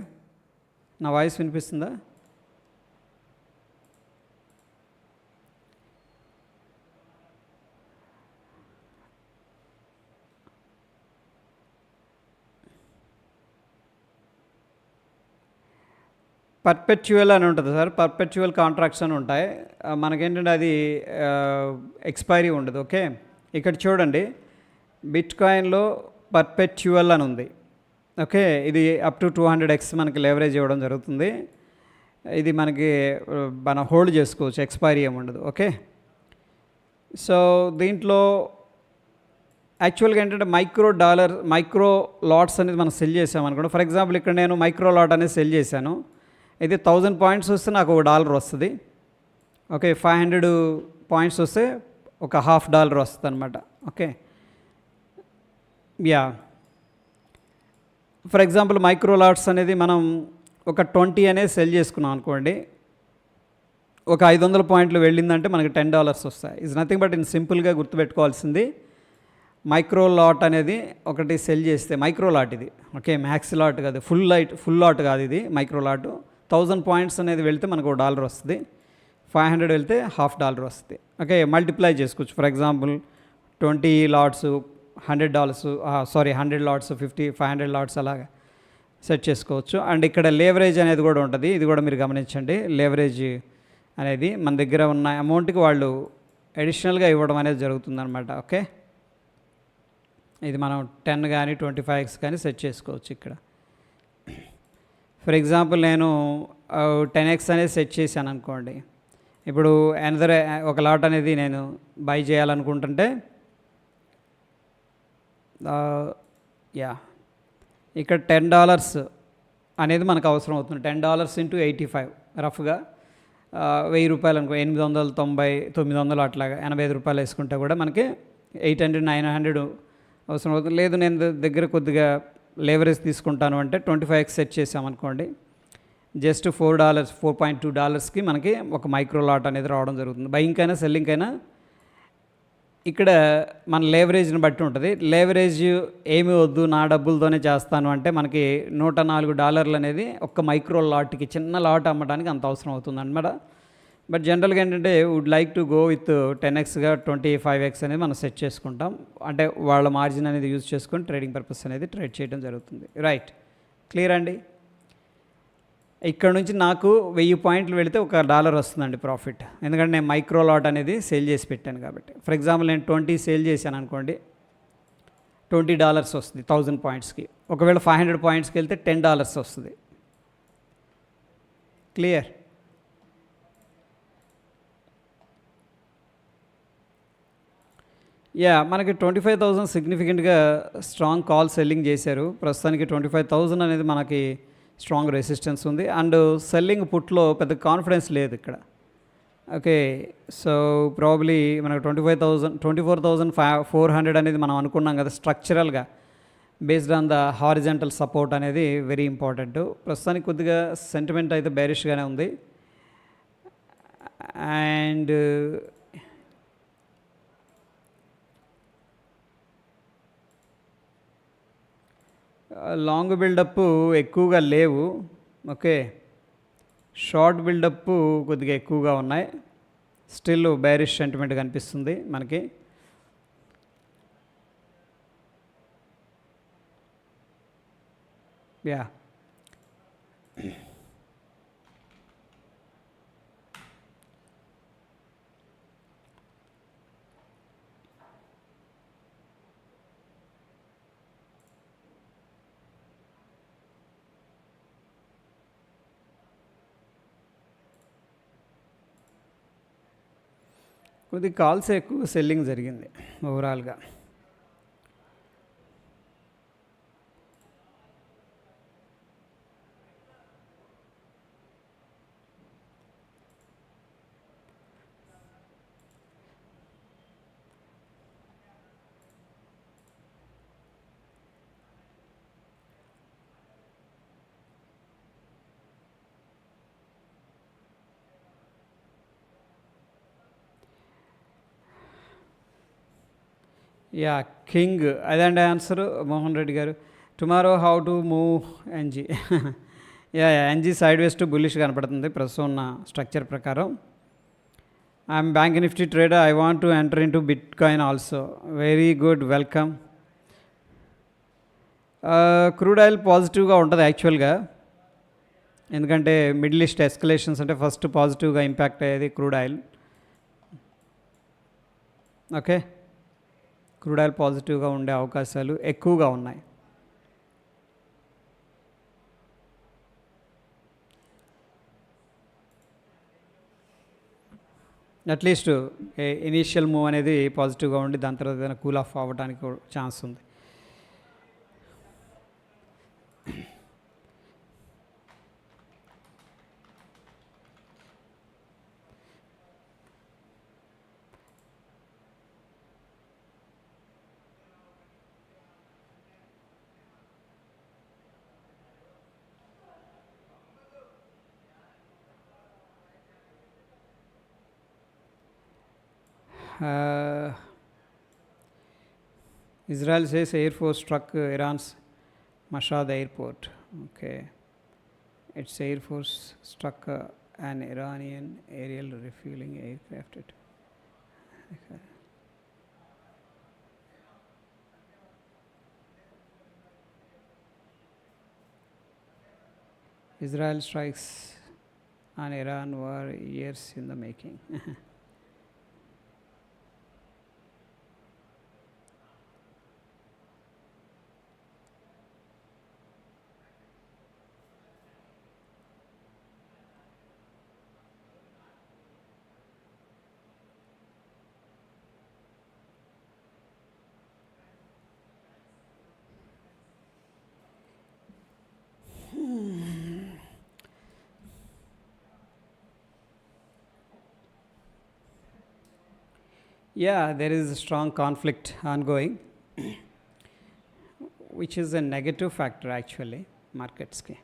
నా వాయిస్ వినిపిస్తుందా? పర్పెచ్యువల్ అని ఉంటుంది సార్. పర్పెచ్యువల్ కాంట్రాక్ట్స్ అని ఉంటాయి. మనకేంటంటే అది ఎక్స్పైరీ ఉండదు. ఓకే, ఇక్కడ చూడండి బిట్కాయిన్లో పర్పెచ్యువల్ అని ఉంది. ఓకే, ఇది అప్ టు 200x మనకి లెవరేజ్ ఇవ్వడం జరుగుతుంది. ఇది మనకి మనం హోల్డ్ చేసుకోవచ్చు, ఎక్స్పైరీ ఏమి ఉండదు. ఓకే, సో దీంట్లో యాక్చువల్గా ఏంటంటే మైక్రో లాట్స్ అనేది మనం సెల్ చేసామనుకోండి. ఫర్ ఎగ్జాంపుల్ ఇక్కడ నేను మైక్రో లాట్ అనేది సెల్ చేశాను. ఇది 1000 పాయింట్స్ వస్తే నాకు $1 వస్తుంది. ఓకే, 500 పాయింట్స్ వస్తే ఒక $50 వస్తుంది అనమాట. Okay, yeah, for example micro LADS అనేది మనం ఒక 20 అనేది సెల్ చేసుకున్నాం అనుకోండి. ఒక 500 పాయింట్లు వెళ్ళిందంటే మనకి $10 వస్తాయి. ఇట్స్ నథింగ్ బట్ ఇన్ సింపుల్గా గుర్తుపెట్టుకోవాల్సింది, మైక్రో లాట్ అనేది ఒకటి సెల్ చేస్తే, మైక్రో లాట్ ఇది. ఓకే, మ్యాక్స్ లాట్ కాదు, ఫుల్ లాట్ కాదు ఇది. మైక్రో లాట్ 1000 పాయింట్స్ అనేది వెళ్తే మనకు $1 వస్తుంది. 500 వెళ్తే $50 వస్తుంది. ఓకే, మల్టిప్లై చేసుకోవచ్చు. For example 20 LADS $100 LADS 500 LADS అలాగా సెట్ చేసుకోవచ్చు. అండ్ ఇక్కడ లేవరేజ్ అనేది కూడా ఉంటుంది. ఇది కూడా మీరు గమనించండి. లేవరేజ్ అనేది మన దగ్గర ఉన్న అమౌంట్కి వాళ్ళు అడిషనల్గా ఇవ్వడం అనేది జరుగుతుందన్నమాట. ఓకే, ఇది మనం 10 కానీ 25x కానీ సెట్ చేసుకోవచ్చు. ఇక్కడ ఫర్ ఎగ్జాంపుల్ నేను 10x అనేది సెట్ చేశాను అనుకోండి. ఇప్పుడు అనదర్ ఒక లాట్ అనేది నేను బై చేయాలనుకుంటుంటే యా ఇక్కడ $10 అనేది మనకు అవసరం అవుతుంది. $10 ఇంటూ 85 రఫ్గా ₹1000 అనుకో, 890, 900 అట్లాగా ₹85 వేసుకుంటే కూడా మనకి 800, 900 అవసరం అవుతుంది. లేదు నేను దగ్గర కొద్దిగా లేవరేజ్ తీసుకుంటాను అంటే 25x సెట్ చేసామనుకోండి, జస్ట్ $4.2కి మనకి ఒక మైక్రో లాట్ అనేది రావడం జరుగుతుంది. బయింగ్ అయినా సెల్లింగ్ అయినా ఇక్కడ మన లేవరేజ్ని బట్టి ఉంటుంది. లేవరేజ్ ఏమి వద్దు, నా డబ్బులతోనే చేస్తాను అంటే మనకి $104 అనేది ఒక్క మైక్రో లాట్కి, చిన్న లాట్ అమ్మడానికి అంత అవసరం అవుతుంది అనమాట. బట్ జనరల్గా ఏంటంటే would like to go with 10xగా 25x అనేది మనం సెట్ చేసుకుంటాం. అంటే వాళ్ళ మార్జిన్ అనేది యూజ్ చేసుకొని ట్రేడింగ్ పర్పస్ అనేది ట్రేడ్ చేయడం జరుగుతుంది. రైట్, క్లియర్ అండి. ఇక్కడ నుంచి నాకు 1000 పాయింట్లు వెళితే $1 వస్తుందండి ప్రాఫిట్, ఎందుకంటే నేను మైక్రో లాట్ అనేది సేల్ చేసి పెట్టాను కాబట్టి. ఫర్ ఎగ్జాంపుల్ నేను 20 సేల్ చేశాను అనుకోండి, $20 వస్తుంది 1000 పాయింట్స్కి. ఒకవేళ 500 పాయింట్స్కి వెళ్తే $10 వస్తుంది. క్లియర్? మనకి 25,000 సిగ్నిఫికెంట్గా స్ట్రాంగ్ కాల్ సెల్లింగ్ చేశారు. ప్రస్తుతానికి 25,000 అనేది మనకి స్ట్రాంగ్ రెసిస్టెన్స్ ఉంది. అండ్ సెల్లింగ్ పుట్లో పెద్ద కాన్ఫిడెన్స్ లేదు ఇక్కడ. ఓకే, సో ప్రాబ్లీ మనకు 24,400 అనేది మనం అనుకున్నాం కదా స్ట్రక్చరల్గా, based on the horizontal support అనేది వెరీ ఇంపార్టెంట్. ప్రస్తుతానికి కొద్దిగా సెంటిమెంట్ అయితే బేరిష్గానే ఉంది. అండ్ లాంగ్ బిల్డప్ ఎక్కువగా లేవు. ఓకే, షార్ట్ బిల్డప్ కొద్దిగా ఎక్కువగా ఉన్నాయి. స్టిల్ బేరిష్ సెంటిమెంట్ కనిపిస్తుంది మనకి. యా కొద్ది కాల్స్ ఎక్కువ సెల్లింగ్ జరిగింది ఓవరాల్గా. యా కింగ్, అదండి answer Mohan Reddy garu. Tomorrow how to move NG. NG sideways to bullish కనపడుతుంది ప్రస్తుతం ఉన్న స్ట్రక్చర్ ప్రకారం. I'm bank Nifty trader, I want to enter into bitcoin also. Very good, welcome. Crude oil పాజిటివ్గా ఉంటుంది యాక్చువల్గా, ఎందుకంటే Middle East escalations అంటే first పాజిటివ్గా ఇంపాక్ట్ అయ్యేది crude oil. Okay, crude oil పాజిటివ్గా ఉండే అవకాశాలు ఎక్కువగా ఉన్నాయి. అట్లీస్ట్ ఇనీషియల్ మూవ్ అనేది పాజిటివ్గా ఉండి దాని తర్వాత ఏదైనా కూల్ ఆఫ్ అవ్వడానికి ఛాన్స్ ఉంది. Israel says Air Force struck Iran's Mashhad airport. Okay, its Air Force struck an Iranian aerial refueling aircraft. Okay. Israel strikes on Iran were years in the making. Yeah, there is a strong conflict ongoing, which is a negative factor actually markets ki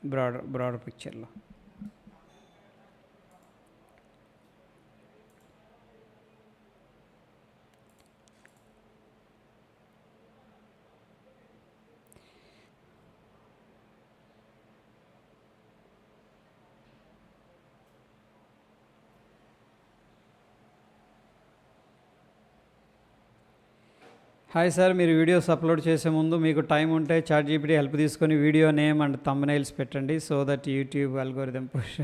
broader picture lo. Hi sir, మీరు videos upload చేసే ముందు మీకు time ఉంటే ChatGPT help తీసుకొని video name and thumbnails పెట్టండి so that YouTube algorithm push.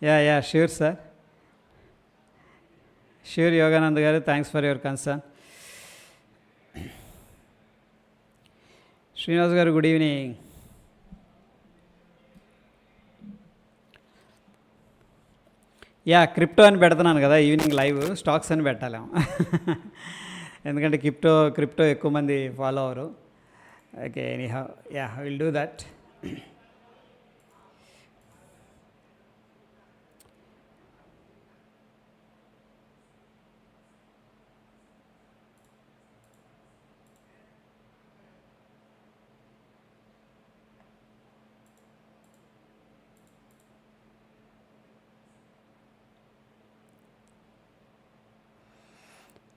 Yeah sure sir, sure Yoganand గారు, thanks for your concern. Srinivas గారు good evening. Yeah crypto అని పెడుతున్నాను కదా ఈవినింగ్ లైవ్, స్టాక్స్ అని పెట్టాలేమో. ఎందుకంటే క్రిప్టో ఎక్కువ మంది ఫాలో అవరు. Okay, anyhow yeah will do that.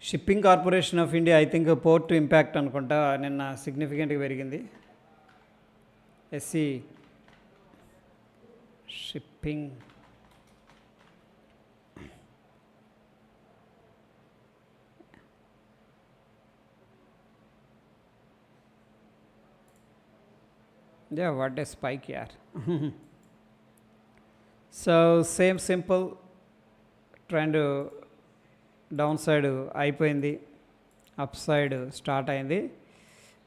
Shipping corporation of India, I think port impact అనుకుంటా, నిన్న సిగ్నిఫికెంట్గా పెరిగింది. SC shipping what a spike యార్. So same simple trend, downside అయిపోయింది, అప్ సైడ్ స్టార్ట్ అయింది,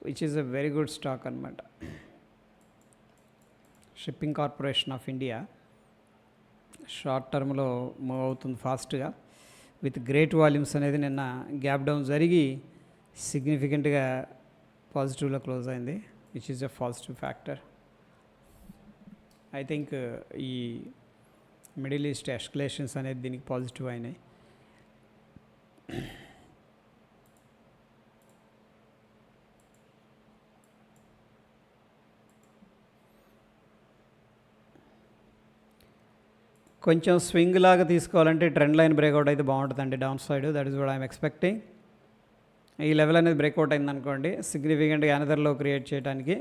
which is a very good stock అనమాట. Shipping corporation of India short టర్మ్లో move అవుతుంది ఫాస్ట్గా విత్ గ్రేట్ వాల్యూమ్స్ అనేది. నిన్న గ్యాప్ డౌన్ జరిగి సిగ్నిఫికెంట్గా పాజిటివ్లో క్లోజ్ అయింది, which is a positive factor. I think ఈ మిడిల్ ఈస్ట్ ఎస్కలేషన్స్ అనేది దీనికి పాజిటివ్ అయినాయి. కొంచెం స్వింగ్ లాగా తీసుకోవాలంటే ట్రెండ్ లైన్ బ్రేక్అవుట్ అయితే బాగుంటుందండి down side. That is what I'm expecting. ఈ లెవెల్ అనేది బ్రేక్అవుట్ అయిందనుకోండి, సిగ్నిఫికెంట్గా అనదర్లో క్రియేట్ చేయడానికి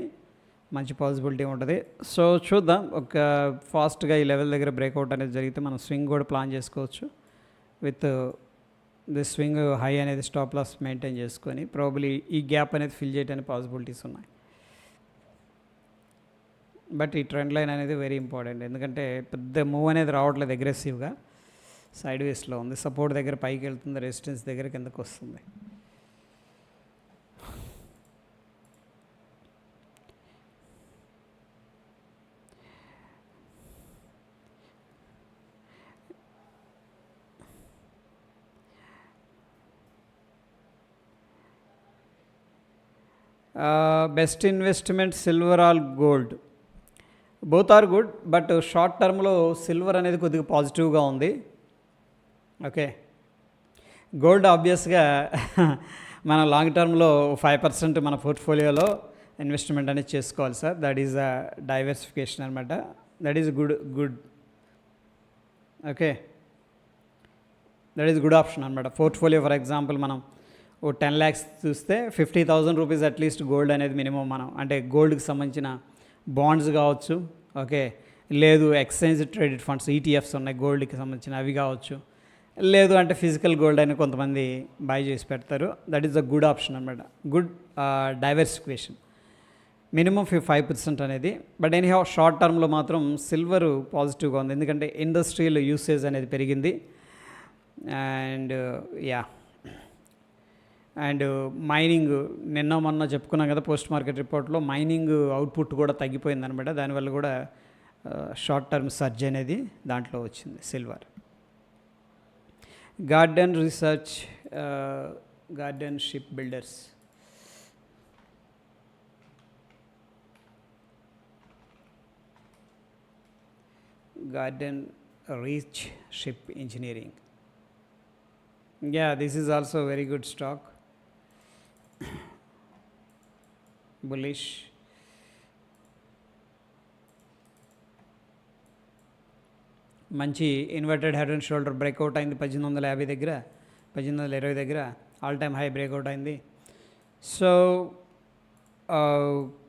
మంచి పాసిబిలిటీ ఉంటుంది. సో చూద్దాం, ఒక ఫాస్ట్గా ఈ లెవెల్ దగ్గర బ్రేక్అవుట్ అనేది జరిగితే మనం స్వింగ్ కూడా ప్లాన్ చేసుకోవచ్చు. విత్ ది స్వింగ్ హై అనేది స్టాప్ లాస్ మెయింటైన్ చేసుకొని ప్రాబబ్లీ ఈ గ్యాప్ అనేది ఫిల్ చేయడానికి పాసిబిలిటీస్ ఉన్నాయి. బట్ ఈ ట్రెండ్ లైన్ అనేది వెరీ ఇంపార్టెంట్, ఎందుకంటే పెద్ద మూవ్ అనేది రావట్లేదు అగ్రెసివ్గా, సైడ్ వేస్లో ఉంది. సపోర్ట్ దగ్గర పైకి వెళ్తుంది, రెసిస్టెన్స్ దగ్గర కిందకు వస్తుంది. Best investment silver or gold, both are good. But short టర్మ్లో సిల్వర్ అనేది కొద్దిగా పాజిటివ్గా ఉంది. ఓకే, గోల్డ్ ఆబ్వియస్గా మన లాంగ్ టర్మ్లో 5% మన పోర్ట్ఫోలియోలో ఇన్వెస్ట్మెంట్ అనేది చేసుకోవాలి sir. That is a diversification అనమాట. That is good. Okay, that is good option అనమాట. పోర్ట్ఫోలియో ఫర్ ఎగ్జాంపుల్ మనం ఓ 10 lakhs చూస్తే 50,000 రూపీస్ అట్లీస్ట్ గోల్డ్ అనేది మినిమం మనం, అంటే గోల్డ్కి సంబంధించిన బాండ్స్ కావచ్చు, ఓకే, లేదు ఎక్స్చేంజ్ ట్రేడెడ్ ఫండ్స్ ఈటీఎఫ్స్ ఉన్నాయి గోల్డ్కి సంబంధించిన, అవి కావచ్చు, లేదు అంటే ఫిజికల్ గోల్డ్ అని కొంతమంది బై చేసి పెడతారు. That is a good option అనమాట. గుడ్ డైవర్సిఫికేషన్, మినిమం 5% అనేది. బట్ ఎనీహౌ షార్ట్ టర్మ్లో మాత్రం సిల్వర్ పాజిటివ్గా ఉంది, ఎందుకంటే ఇండస్ట్రియల్ యూసేజ్ అనేది పెరిగింది. అండ్ అండ్ మైనింగ్ నిన్న మొన్న చెప్పుకున్నాం కదా, పోస్ట్ మార్కెట్ రిపోర్ట్లో మైనింగ్ అవుట్పుట్ కూడా తగ్గిపోయిందనమాట. దానివల్ల కూడా షార్ట్ టర్మ్ సర్జ్ అనేది దాంట్లో వచ్చింది silver. Garden research, garden ship builders, garden reach ship engineering, Yeah, this is also very good stock. Bullish. మంచి inverted head and shoulder breakout అయింది 1850 దగ్గర, 1820 దగ్గర ఆల్ టైమ్ హై బ్రేక్అవుట్ అయింది. సో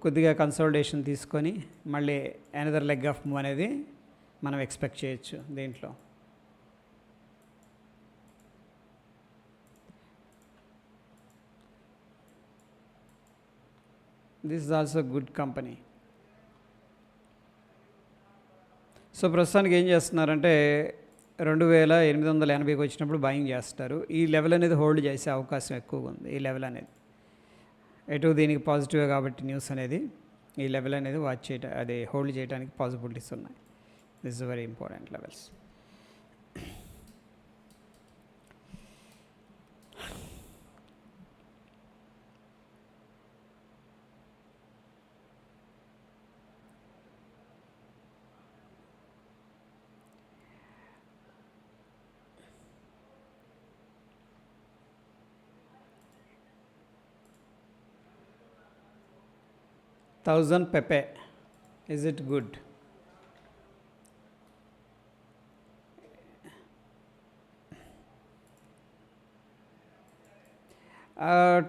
కొద్దిగా consolidation తీసుకొని మళ్ళీ అనదర్ లెగ్ ఆఫ్ మూవ్ అనేది మనం ఎక్స్పెక్ట్ చేయొచ్చు దీంట్లో. This is also good company. So ప్రస్తుతానికి ఏం చేస్తున్నారంటే 2880కి వచ్చినప్పుడు బయింగ్ చేస్తారు. ఈ లెవెల్ అనేది హోల్డ్ చేసే అవకాశం ఎక్కువగా ఉంది. ఈ లెవెల్ అనేది ఎటు దీనికి పాజిటివ్ కాబట్టి న్యూస్ అనేది ఈ లెవెల్ అనేది వాచ్ చేయటం, అది హోల్డ్ చేయడానికి పాసిబిలిటీస్ ఉన్నాయి. This is very important levels. Thousand Pepe, is it good?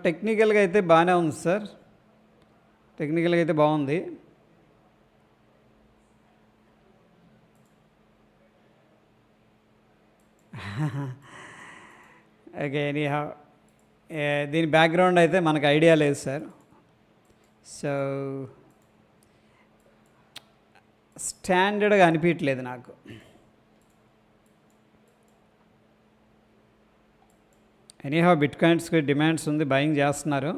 టెక్నికల్గా అయితే బాగానే ఉంది సార్, టెక్నికల్గా అయితే బాగుంది. ఓకే, ఎనీహౌ దీని బ్యాక్గ్రౌండ్ అయితే మనకు ఐడియా లేదు సార్. సో స్టాండర్డ్గా అనిపించట్లేదు నాకు. ఎనీహౌ బిట్ కాయిన్స్కి డిమాండ్స్ ఉంది, బయింగ్ చేస్తున్నారు.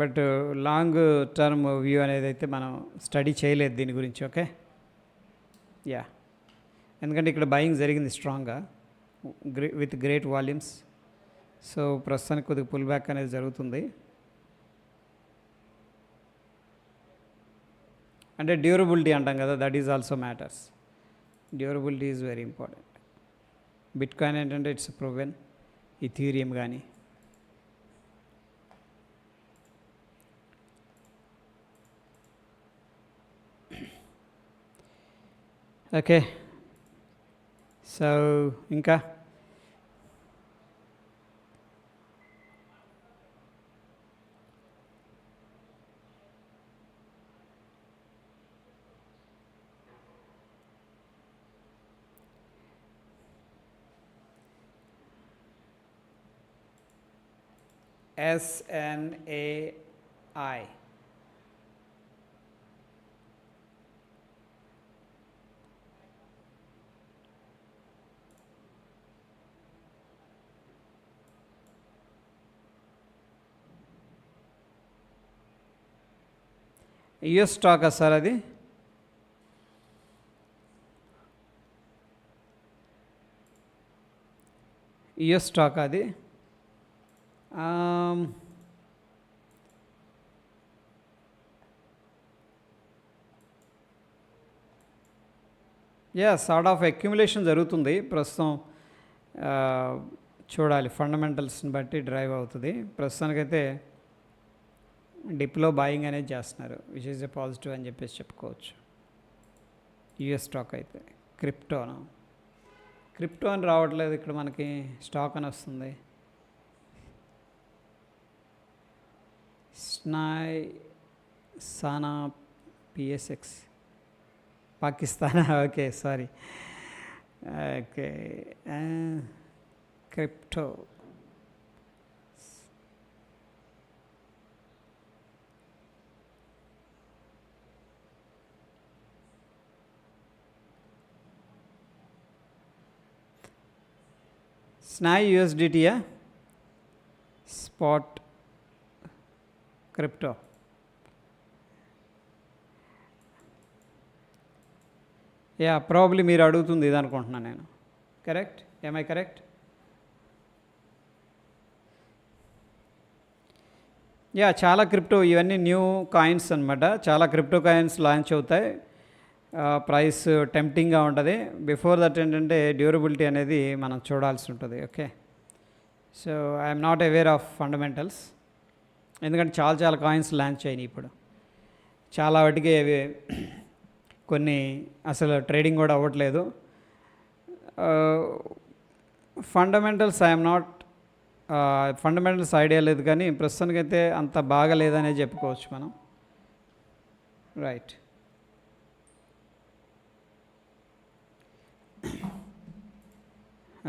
బట్ లాంగ్ టర్మ్ వ్యూ అనేది అయితే మనం స్టడీ చేయలేదు దీని గురించి. ఓకే, యా, ఎందుకంటే ఇక్కడ బయింగ్ జరిగింది స్ట్రాంగ్గా విత్ గ్రేట్ వాల్యూమ్స్. సో ప్రస్తుతానికి కొద్దిగా పుల్ బ్యాక్ అనేది జరుగుతుంది. అంటే డ్యూరబిలిటీ అంటాం కదా, that is also matters. Durability is very important. Bit coin ఏంటంటే ఇట్స్ ప్రూవెన్, ఇథీరియం కానీ. ఓకే, సో ఇంకా SNAI. యుఎస్ స్టాకా సార్ అది? యుఎస్ స్టాక్ అది? యా, సార్ట్ ఆఫ్ అక్యుములేషన్ జరుగుతుంది ప్రస్తుతం. చూడాలి, ఫండమెంటల్స్ని బట్టి డ్రైవ్ అవుతుంది. ప్రస్తుతానికైతే డిప్లో బాయింగ్ అనేది చేస్తున్నారు, విచ్ ఈజ్ ఎ పాజిటివ్ అని చెప్పేసి చెప్పుకోవచ్చు. యుఎస్ స్టాక్ అయితే. క్రిప్టో అని రావట్లేదు ఇక్కడ మనకి, స్టాక్ అని వస్తుంది. సానా PSX Pakistan. Okay, sorry. Okay, crypto. స్నాయ్ USDTయా? Spot crypto. యా, ప్రాబ్లీ మీరు అడుగుతుంది ఇది అనుకుంటున్నాను నేను. కరెక్ట్? ఏమై కరెక్ట్? యా, చాలా క్రిప్టో, ఇవన్నీ న్యూ కాయిన్స్ అనమాట. చాలా క్రిప్టో కాయిన్స్ లాంచ్ అవుతాయి. ప్రైస్ టెంప్టింగ్గా ఉంటుంది. బిఫోర్ దట్ ఏంటంటే డ్యూరబిలిటీ అనేది మనం చూడాల్సి ఉంటుంది. Okay, so I'm not aware of fundamentals, ఎందుకంటే చాలా కాయిన్స్ లాంచ్ అయినాయి ఇప్పుడు. చాలా వాటికి అవి కొన్ని అసలు ట్రేడింగ్ కూడా అవ్వట్లేదు. Fundamentals I'm not, fundamentals idea లేదు, కానీ ప్రస్తుతానికైతే అంత బాగా లేదనే చెప్పుకోవచ్చు మనం. రైట్.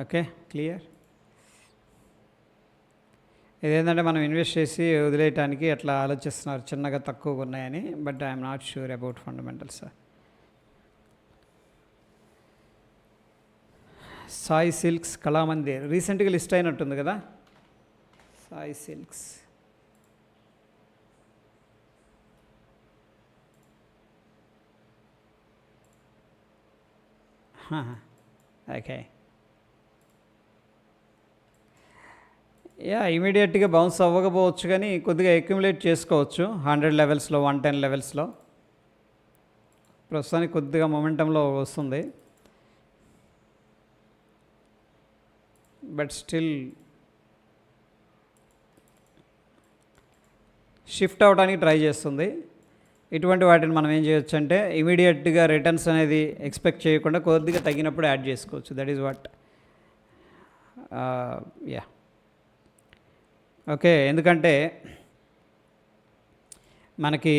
Okay, clear. ఇదేంటంటే మనం ఇన్వెస్ట్ చేసి వదిలేయటానికి అట్లా ఆలోచిస్తున్నారు, చిన్నగా తక్కువగా ఉన్నాయని. But I'm not sure about fundamentals. Sai silks, Kalamandir రీసెంట్గా లిస్ట్ అయినట్టుంది కదా. Sai silks, okay. ఇమీడియట్గా బౌన్స్ అవ్వకపోవచ్చు, కానీ కొద్దిగా అక్యుములేట్ చేసుకోవచ్చు 100 లెవెల్స్లో, 110 లెవెల్స్లో. ప్రస్తుతానికి కొద్దిగా మొమెంటంలో వస్తుంది, బట్ స్టిల్ షిఫ్ట్ అవ్వడానికి ట్రై చేస్తుంది. ఇటువంటి వాటిని మనం ఏం చేయొచ్చు అంటే ఇమీడియట్గా రిటర్న్స్ అనేది ఎక్స్పెక్ట్ చేయకుండా కొద్దిగా తగ్గినప్పుడు యాడ్ చేసుకోవచ్చు. That is what. Yeah, okay. ఎందుకంటే మనకి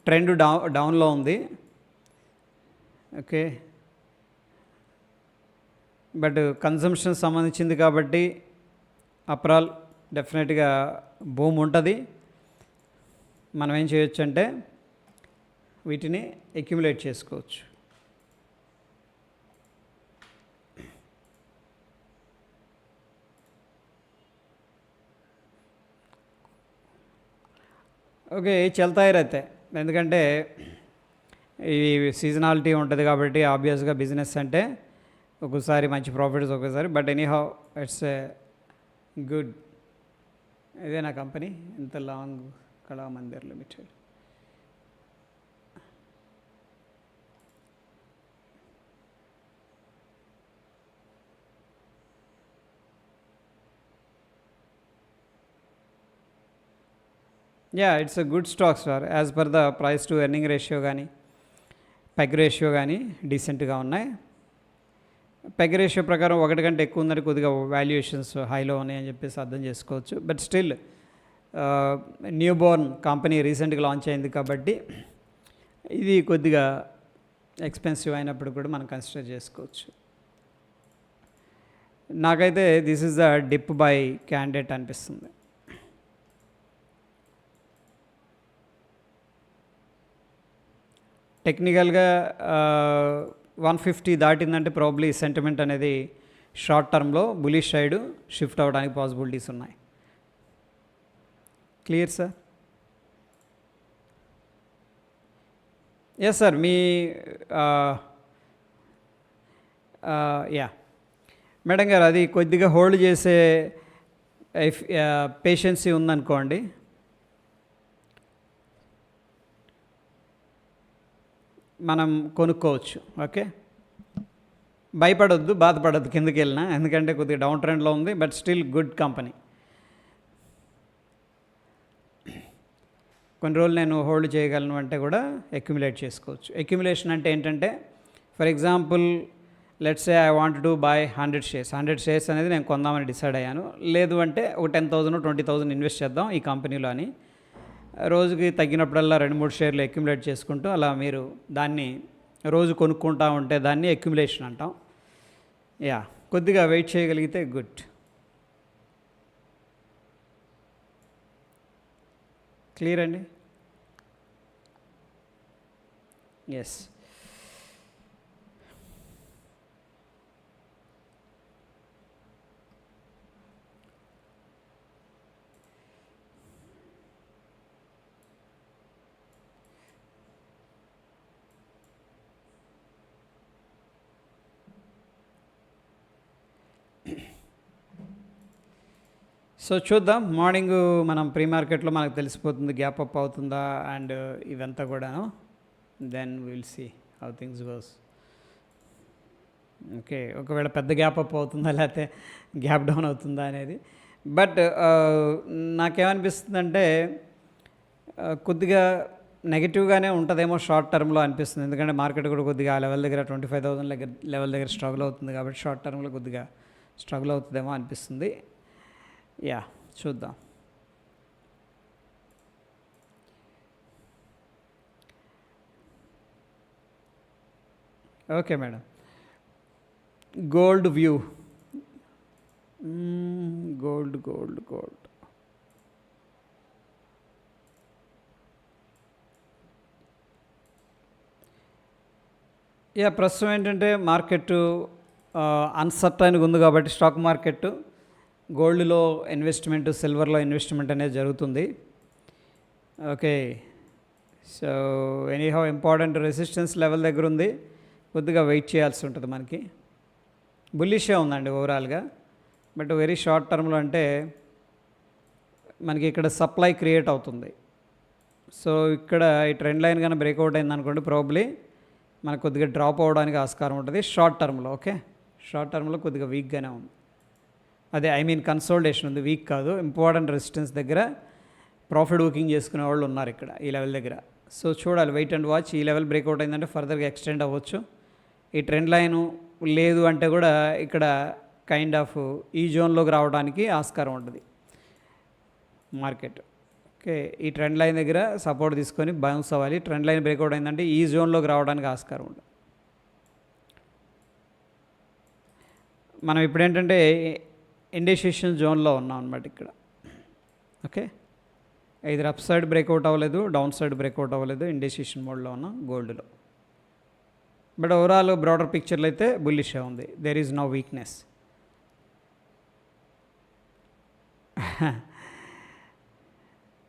ట్రెండ్ డౌన్లో ఉంది. ఓకే, బట్ కన్జంప్షన్ సంబంధించింది కాబట్టి అప్రాల్ డెఫినెట్గా బూమ్ ఉంటుంది. మనం ఏం చేయొచ్చు అంటే వీటిని అక్యుములేట్ చేసుకోవచ్చు. ఓకే, చల్తాయి రైతే, ఎందుకంటే ఈ సీజనాలిటీ ఉంటుంది కాబట్టి ఆబ్వియస్గా బిజినెస్ అంటే ఒక్కోసారి మంచి ప్రాఫిట్స్, ఒక్కోసారి. But anyhow it's a good. ఇదే నా కంపెనీ, ఇంత long, Kalamandir limited. It's a good stock sir. As per the price to earning ratio కానీ పెగ్ రేషియో కానీ డీసెంట్గా ఉన్నాయి. పెగ్ రేషియో ప్రకారం 1 కంటే ఎక్కువ ఉందని కొద్దిగా వాల్యుయేషన్స్ హైలో ఉన్నాయని చెప్పేసి అర్థం చేసుకోవచ్చు. But still new Born company రీసెంట్గా లాంచ్ అయింది కాబట్టి ఇది కొద్దిగా ఎక్స్పెన్సివ్ అయినప్పుడు కూడా మనం కన్సిడర్ చేసుకోవచ్చు. నాకైతే this is the dip buy candidate అనిపిస్తుంది. టెక్నికల్గా 150 దాటిందంటే ప్రాబ్లీ సెంటిమెంట్ అనేది షార్ట్ టర్మ్లో బులిష్ సైడ్ షిఫ్ట్ అవ్వడానికి పాసిబిలిటీస్ ఉన్నాయి. Clear sir? Yes sir. మీ మేడం గారు, అది కొద్దిగా హోల్డ్ చేసే పేషెన్సీ ఉందనుకోండి, మనం కొనుక్కోవచ్చు. ఓకే, భయపడొద్దు, బాధపడొద్దు కిందకి వెళ్ళినా, ఎందుకంటే కొద్దిగా డౌన్ ట్రెండ్లో ఉంది. But still good company. కొన్ని రోజులు నేను హోల్డ్ చేయగలను అంటే కూడా అక్యుములేట్ చేసుకోవచ్చు. అక్యుములేషన్ అంటే ఏంటంటే, for example let's say I want to buy 100 shares. 100 shares అనేది నేను కొందామని డిసైడ్ అయ్యాను. లేదు అంటే ఒక 10,000 20,000 ఇన్వెస్ట్ చేద్దాం ఈ కంపెనీలో అని. రోజుకి తగ్గినప్పుడల్లా 2-3 షేర్లు అక్యుములేట్ చేసుకుంటూ అలా మీరు దాన్ని రోజు కొనుక్కుంటూ ఉంటే దాన్ని అక్యుములేషన్ అంటాం. కొద్దిగా వెయిట్ చేయగలిగితే గుడ్. క్లియర్ అండి? ఎస్. సో చూద్దాం. మార్నింగ్ మనం ప్రీ మార్కెట్లో మనకు తెలిసిపోతుంది గ్యాప్ అప్ అవుతుందా అండ్ ఇవంతా కూడాను. Then will see how things goes. Okay, ఒకవేళ పెద్ద గ్యాప్ అప్ అవుతుందా లేకపోతే గ్యాప్ డౌన్ అవుతుందా అనేది బట్ నాకేమనిపిస్తుందంటే కొద్దిగా నెగిటివ్గానే ఉంటుందేమో షార్ట్ టర్మ్లో అనిపిస్తుంది. ఎందుకంటే మార్కెట్ కూడా కొద్దిగా ఆ లెవెల్ దగ్గర 25,000 లెవెల్ దగ్గర స్ట్రగుల్ అవుతుంది కాబట్టి షార్ట్ టర్మ్లో కొద్దిగా స్ట్రగుల్ అవుతుందేమో అనిపిస్తుంది. యా, చూద్దాం. Okay madam. Gold view. Gold. Yeah, ప్రస్తుతం ఏంటంటే మార్కెట్ అన్సర్టైన్గా ఉంది కాబట్టి స్టాక్ మార్కెట్ గోల్డ్లో ఇన్వెస్ట్మెంట్, సిల్వర్లో ఇన్వెస్ట్మెంట్ అనేది జరుగుతుంది. Okay, so anyhow important resistance level దగ్గర ఉంది, కొద్దిగా వెయిట్ చేయాల్సి ఉంటుంది. మనకి బుల్లిషే ఉందండి ఓవరాల్గా, బట్ వెరీ షార్ట్ టర్మ్లో అంటే మనకి ఇక్కడ సప్లై క్రియేట్ అవుతుంది. సో ఇక్కడ ఈ ట్రెండ్ లైన్ కానీ బ్రేక్అవుట్ అయింది అనుకోండి, ప్రాబ్లీ మనకు కొద్దిగా డ్రాప్ అవ్వడానికి ఆస్కారం ఉంటుంది షార్ట్ టర్మ్లో. ఓకే, షార్ట్ టర్మ్లో కొద్దిగా వీక్గానే ఉంది. అదే కన్సోలిడేషన్ ఉంది, వీక్ కాదు. ఇంపార్టెంట్ రెసిస్టెన్స్ దగ్గర ప్రాఫిట్ బుకింగ్ చేసుకునే వాళ్ళు ఉన్నారు ఇక్కడ ఈ లెవెల్ దగ్గర. సో చూడాలి, వెయిట్ అండ్ వాచ్. ఈ లెవెల్ బ్రేక్అవుట్ అయిందంటే ఫర్దర్గా ఎక్స్టెండ్ అవ్వచ్చు. ఈ ట్రెండ్ లైను లేదు అంటే కూడా ఇక్కడ కైండ్ ఆఫ్ ఈ జోన్లోకి రావడానికి ఆస్కారం ఉంటుంది మార్కెట్. ఓకే, ఈ ట్రెండ్ లైన్ దగ్గర సపోర్ట్ తీసుకొని బౌన్స్ అవ్వాలి. ట్రెండ్ లైన్ బ్రేక్అవుట్ అయిందంటే ఈ జోన్లోకి రావడానికి ఆస్కారం ఉంటుంది. మనం ఇప్పుడు ఏంటంటే ఇండిసిషన్ జోన్లో ఉన్నాం అన్నమాట ఇక్కడ. ఓకే, ఇద్దరు అప్ సైడ్ బ్రేక్అవుట్ అవ్వలేదు, డౌన్ సైడ్ బ్రేక్అవుట్ అవ్వలేదు, ఇండిసిషన్ మోడ్లో ఉన్నాం గోల్డ్లో. బట్ ఓవరాల్ బ్రాడర్ పిక్చర్లో అయితే బుల్లిషే ఉంది, there is no weakness.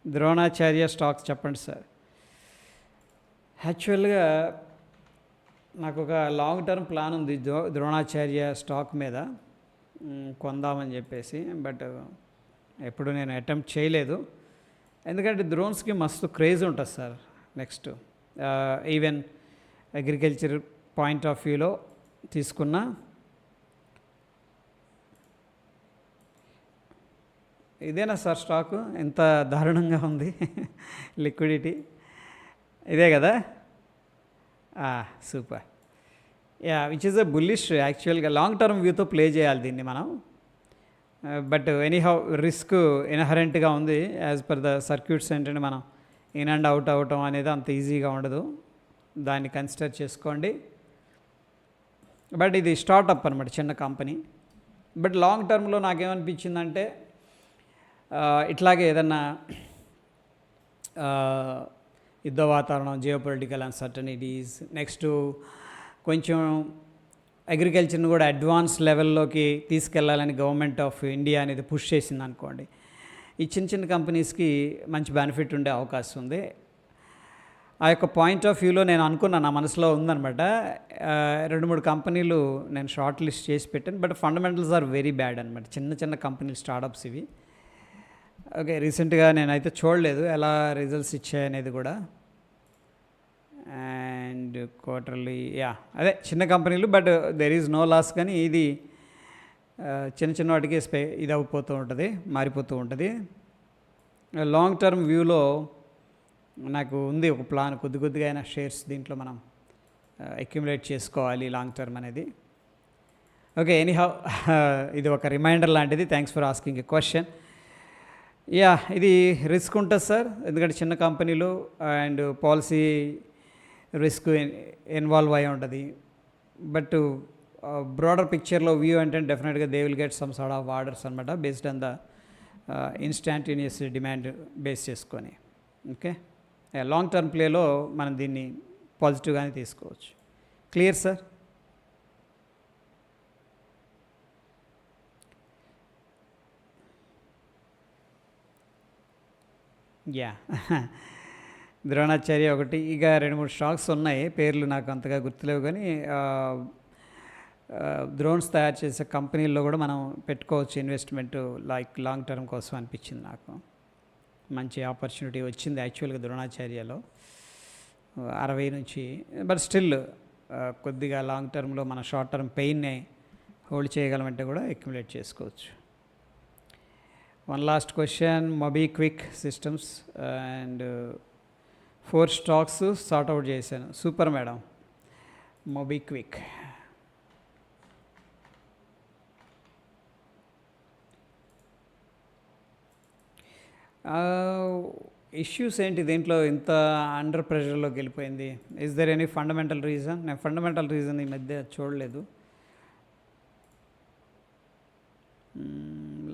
Dronacharya stocks చెప్పండి సార్. యాక్చువల్గా నాకు ఒక లాంగ్ టర్మ్ ప్లాన్ ఉంది ద్రోణాచార్య స్టాక్ మీద కొందామని చెప్పేసి, బట్ ఎప్పుడు నేను అటెంప్ట్ చేయలేదు. ఎందుకంటే డ్రోన్స్కి మస్తు క్రేజ్ ఉంటుంది sir. Next even agriculture point of వ్యూలో తీసుకున్న ఇదేనా సార్ స్టాకు ఎంత దారుణంగా ఉంది లిక్విడిటీ? ఇదే కదా, super. Yeah, which is a bullish. యాక్చువల్గా లాంగ్ టర్మ్ వ్యూతో ప్లే చేయాలి దీన్ని మనం. బట్ ఎనీహౌ రిస్క్ ఇన్హరెంట్గా ఉంది యాజ్ పర్ ద సర్క్యూట్స్. ఏంటంటే మనం ఇన్ అండ్ అవుట్ అవ్వటం అనేది అంత ఈజీగా ఉండదు, దాన్ని కన్సిడర్ చేసుకోండి. బట్ ఇది స్టార్టప్ అనమాట, చిన్న కంపెనీ. బట్ లాంగ్ టర్మ్లో నాకేమనిపించిందంటే ఇట్లాగే ఏదన్నా యుద్ధ వాతావరణం, జియోపొలిటికల్ అన్సర్టనిటీస్, నెక్స్ట్ కొంచెం అగ్రికల్చర్ని కూడా అడ్వాన్స్ లెవెల్లోకి తీసుకెళ్లాలని గవర్నమెంట్ ఆఫ్ ఇండియా అనేది పుష్ చేసింది అనుకోండి, ఈ చిన్న చిన్న కంపెనీస్కి మంచి బెనిఫిట్ ఉండే అవకాశం ఉంది. ఆ యొక్క పాయింట్ ఆఫ్ వ్యూలో నేను అనుకున్నాను, నా మనసులో ఉందనమాట. 2-3 కంపెనీలు నేను షార్ట్ లిస్ట్ చేసి పెట్టాను, but fundamentals are very bad అనమాట. చిన్న చిన్న కంపెనీలు, స్టార్టప్స్ ఇవి. ఓకే, రీసెంట్గా నేనైతే చూడలేదు ఎలా రిజల్ట్స్ ఇచ్చాయనేది కూడా. అండ్ క్వార్టర్లీ, యా, అదే చిన్న కంపెనీలు, but there is no loss. కానీ ఇది చిన్న చిన్న వాటికి ఇది అయిపోతూ ఉంటుంది, మారిపోతూ ఉంటుంది. లాంగ్ టర్మ్ వ్యూలో నాకు ఉంది ఒక ప్లాన్, కొద్దిగా అయినా షేర్స్ దీంట్లో మనం అక్యుములేట్ చేసుకోవాలి లాంగ్ టర్మ్ అనేది. ఓకే, ఎనీహౌ ఇది ఒక రిమైండర్ లాంటిది. Thanks for asking a question. Yeah, ఇది రిస్క్ ఉంటుంది సార్, ఎందుకంటే చిన్న కంపెనీలు అండ్ పాలసీ రిస్క్ ఇన్వాల్వ్ అయి ఉంటుంది. బట్ బ్రాడర్ పిక్చర్లో వ్యూ అంటే డెఫినెట్గా they will get some sort of orders అనమాట, based on the instantaneous demand base చేసుకొని. ఓకే, లాంగ్ టర్మ్ ప్లేలో మనం దీన్ని పాజిటివ్గానే తీసుకోవచ్చు. Clear sir? యా, ద్రోణాచార్య ఒకటి, ఇక 2-3 స్టాక్స్ ఉన్నాయి, పేర్లు నాకు అంతగా గుర్తులేవు. కానీ డ్రోన్స్ తయారు చేసే కంపెనీల్లో కూడా మనం పెట్టుకోవచ్చు ఇన్వెస్ట్మెంట్, లైక్ లాంగ్ టర్మ్ కోసం అనిపించింది నాకు. మంచి ఆపర్చునిటీ వచ్చింది యాక్చువల్గా ద్రోణాచార్యలో 60 నుంచి. బట్ స్టిల్ కొద్దిగా లాంగ్ టర్మ్లో మన షార్ట్ టర్మ్ పెయిన్ని హోల్డ్ చేయగలమంటే కూడా అక్యుములేట్ చేసుకోవచ్చు. One last question, MobiKwik Systems and 4 stocks sort out చేశాను. Super madam. MobiKwik. ఇష్యూస్ ఏంటి దీంట్లో ఇంత అండర్ ప్రెషర్లోకి వెళ్ళిపోయింది? Is there any fundamental reason? నేను ఫండమెంటల్ రీజన్ ఈ మధ్య చూడలేదు.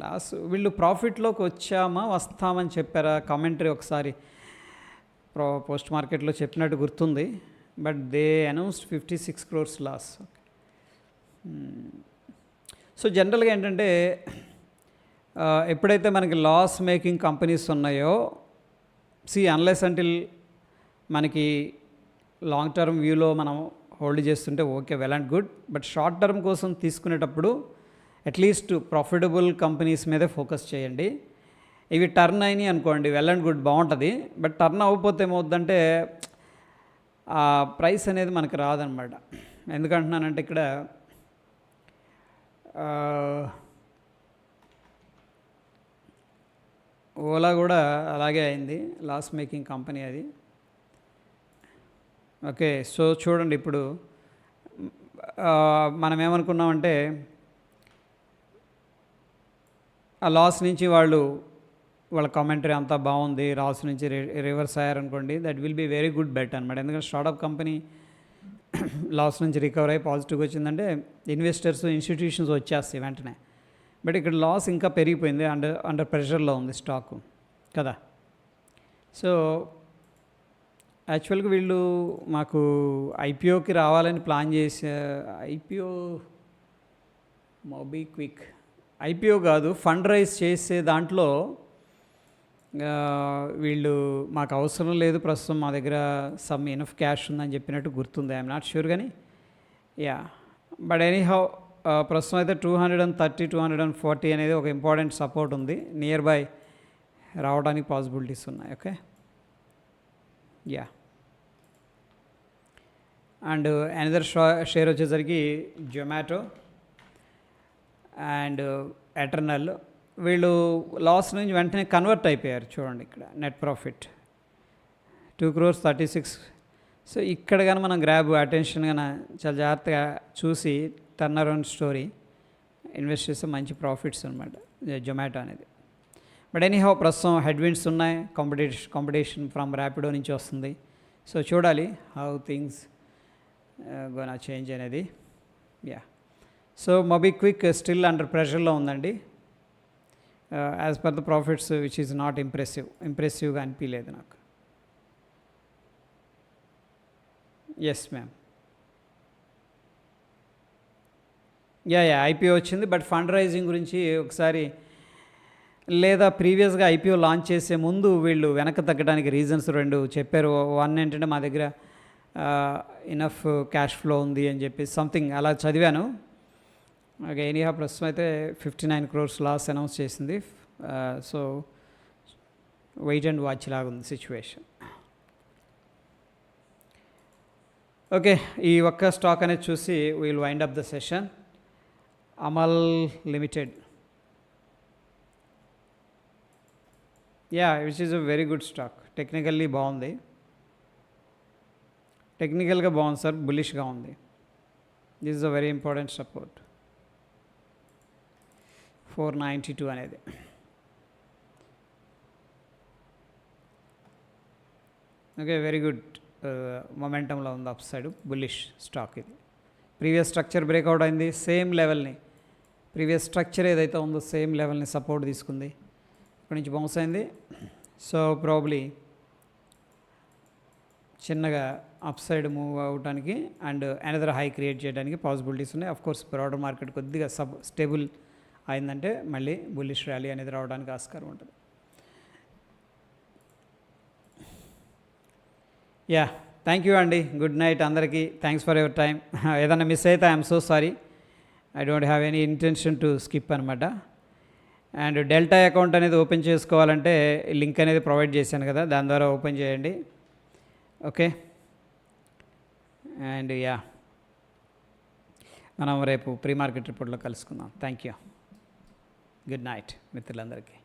లాస్ట్ వీళ్ళు ప్రాఫిట్లోకి వస్తామని చెప్పారా? కామెంటరీ ఒకసారి పోస్ట్ మార్కెట్లో చెప్పినట్టు గుర్తుంది. But they announced 56 crores loss. So జనరల్గా ఏంటంటే ఎప్పుడైతే మనకి లాస్ మేకింగ్ కంపెనీస్ ఉన్నాయో, అన్లెస్ అంటిల్ మనకి లాంగ్ టర్మ్ వ్యూలో మనం హోల్డ్ చేస్తుంటే okay, well and good. But short term కోసం తీసుకునేటప్పుడు అట్లీస్ట్ ప్రాఫిటబుల్ కంపెనీస్ మీదే ఫోకస్ చేయండి. ఇవి టర్న్ అయినాయి అనుకోండి, వెల్ అండ్ గుడ్, బాగుంటుంది. బట్ టర్న్ అవ్వకపోతే ఏమవుద్దంటే ఆ ప్రైస్ అనేది మనకు రాదనమాట. ఎందుకంటున్నానంటే ఇక్కడ ఓలా కూడా అలాగే అయింది, లాస్ మేకింగ్ కంపెనీ అది. ఓకే, సో చూడండి ఇప్పుడు మనం ఏమనుకున్నామంటే ఆ లాస్ నుంచి వాళ్ళ కామెంటరీ అంతా బాగుంది, లాస్ నుంచి రివర్స్ అయ్యారనుకోండి, that will be very good bet అనమాట. ఎందుకంటే స్టార్టప్ కంపెనీ లాస్ నుంచి రికవర్ అయ్యి పాజిటివ్గా వచ్చిందంటే ఇన్వెస్టర్స్, ఇన్స్టిట్యూషన్స్ వచ్చేస్తాయి వెంటనే. బట్ ఇక్కడ లాస్ ఇంకా పెరిగిపోయింది, అండర్ ప్రెషర్లో ఉంది స్టాకు కదా. సో యాక్చువల్గా వీళ్ళు మాకు ఐపీఓకి రావాలని ప్లాన్ చేసే, ఐపీఓ MobiKwik ఐపీఓ కాదు, ఫండ్ రైజ్ చేసే దాంట్లో వీళ్ళు మాకు అవసరం లేదు ప్రస్తుతం, మా దగ్గర సమ్ ఇనఫ్ క్యాష్ ఉందని చెప్పినట్టు గుర్తుంది. ఐఎమ్ నాట్ షూర్ కానీ బట్ ఎనీహౌ ప్రస్తుతం అయితే 230, 240 అనేది ఒక ఇంపార్టెంట్ సపోర్ట్ ఉంది, నియర్ బై రావడానికి పాసిబిలిటీస్ ఉన్నాయి. ఓకే, అండ్ అనదర్ షేర్ వచ్చేసరికి జొమాటో అండ్ ఎటర్నల్. వీళ్ళు లాస్ నుంచి వెంటనే కన్వర్ట్ అయిపోయారు. చూడండి ఇక్కడ నెట్ ప్రాఫిట్ 2.36 crores. సో ఇక్కడ కానీ మనం గ్రాబ్ అటెన్షన్ కానీ చాలా జాగ్రత్తగా చూసి టర్న్ అరౌండ్ స్టోరీ ఇన్వెస్ట్ చేస్తే మంచి ప్రాఫిట్స్ అనమాట జొమాటో అనేది. బట్ ఎనీహౌ ప్రస్తుతం హెడ్విండ్స్ ఉన్నాయి, కాంపిటీషన్ ఫ్రమ్ ర్యాపిడో నుంచి వస్తుంది. సో చూడాలి హౌ థింగ్స్ గోనా చేంజ్ అనేది. సో MobiKwik స్టిల్ అండర్ ప్రెషర్లో ఉందండి. As per the profits which is not ఇంప్రెసివ్గా అనిపించలేదు నాకు. ఎస్ మ్యామ్, ఐపీఓ వచ్చింది. బట్ ఫండ్ రైజింగ్ గురించి ఒకసారి, లేదా ప్రీవియస్గా ఐపీఓ లాంచ్ చేసే ముందు వీళ్ళు వెనక్కి తగ్గడానికి రీజన్స్ 2 చెప్పారు. వన్ ఏంటంటే మా దగ్గర ఇనఫ్ క్యాష్ ఫ్లో ఉంది అని చెప్పి సంథింగ్ అలా చదివాను. ఓకే, ఎనీహా ప్రస్తుతం అయితే 59 crores లాస్ అనౌన్స్ చేసింది. సో వెయిట్ అండ్ వాచ్ లాగా ఉంది సిచ్యువేషన్. ఓకే, ఈ ఒక్క స్టాక్ అనేది చూసి we'll wind up the session. Amal Limited, which is a very good stock. Technically బాగుంది, టెక్నికల్గా బాగుంది సార్, బులిష్గా ఉంది. This is a very important support 492 అనేది. ఓకే, వెరీ గుడ్ మొమెంటంలో ఉంది, అప్ సైడ్ బుల్లిష్ స్టాక్ ఇది. ప్రీవియస్ స్ట్రక్చర్ బ్రేక్అవుట్ అయింది, సేమ్ లెవెల్ని, ప్రీవియస్ స్ట్రక్చర్ ఏదైతే ఉందో సేమ్ లెవెల్ని సపోర్ట్ తీసుకుంది, ఇక్కడి నుంచి బౌన్స్ అయింది. సో ప్రాబ్లీ చిన్నగా అప్ సైడ్ మూవ్ అవడానికి అండ్ అనదర్ హై క్రియేట్ చేయడానికి పాసిబిలిటీస్ ఉన్నాయి. అఫ్కోర్స్ బ్రాడర్ మార్కెట్ కొద్దిగా స్టేబుల్ అయిందంటే మళ్ళీ బుల్లిష్ ర్యాలీ అనేది రావడానికి ఆస్కారం ఉంటుంది. థ్యాంక్ యూ అండి, గుడ్ నైట్ అందరికీ. Thanks for your time. ఏదైనా మిస్ అయితే I'm so sorry, I don't have any intention to skip అనమాట. అండ్ డెల్టా అకౌంట్ అనేది ఓపెన్ చేసుకోవాలంటే లింక్ అనేది ప్రొవైడ్ చేశాను కదా, దాని ద్వారా ఓపెన్ చేయండి. ఓకే, అండ్ మనం రేపు ప్రీ మార్కెట్ రిపోర్ట్లో కలుసుకుందాం. థ్యాంక్ యూ, గుడ్ నైట్ మిత్రులందరికీ.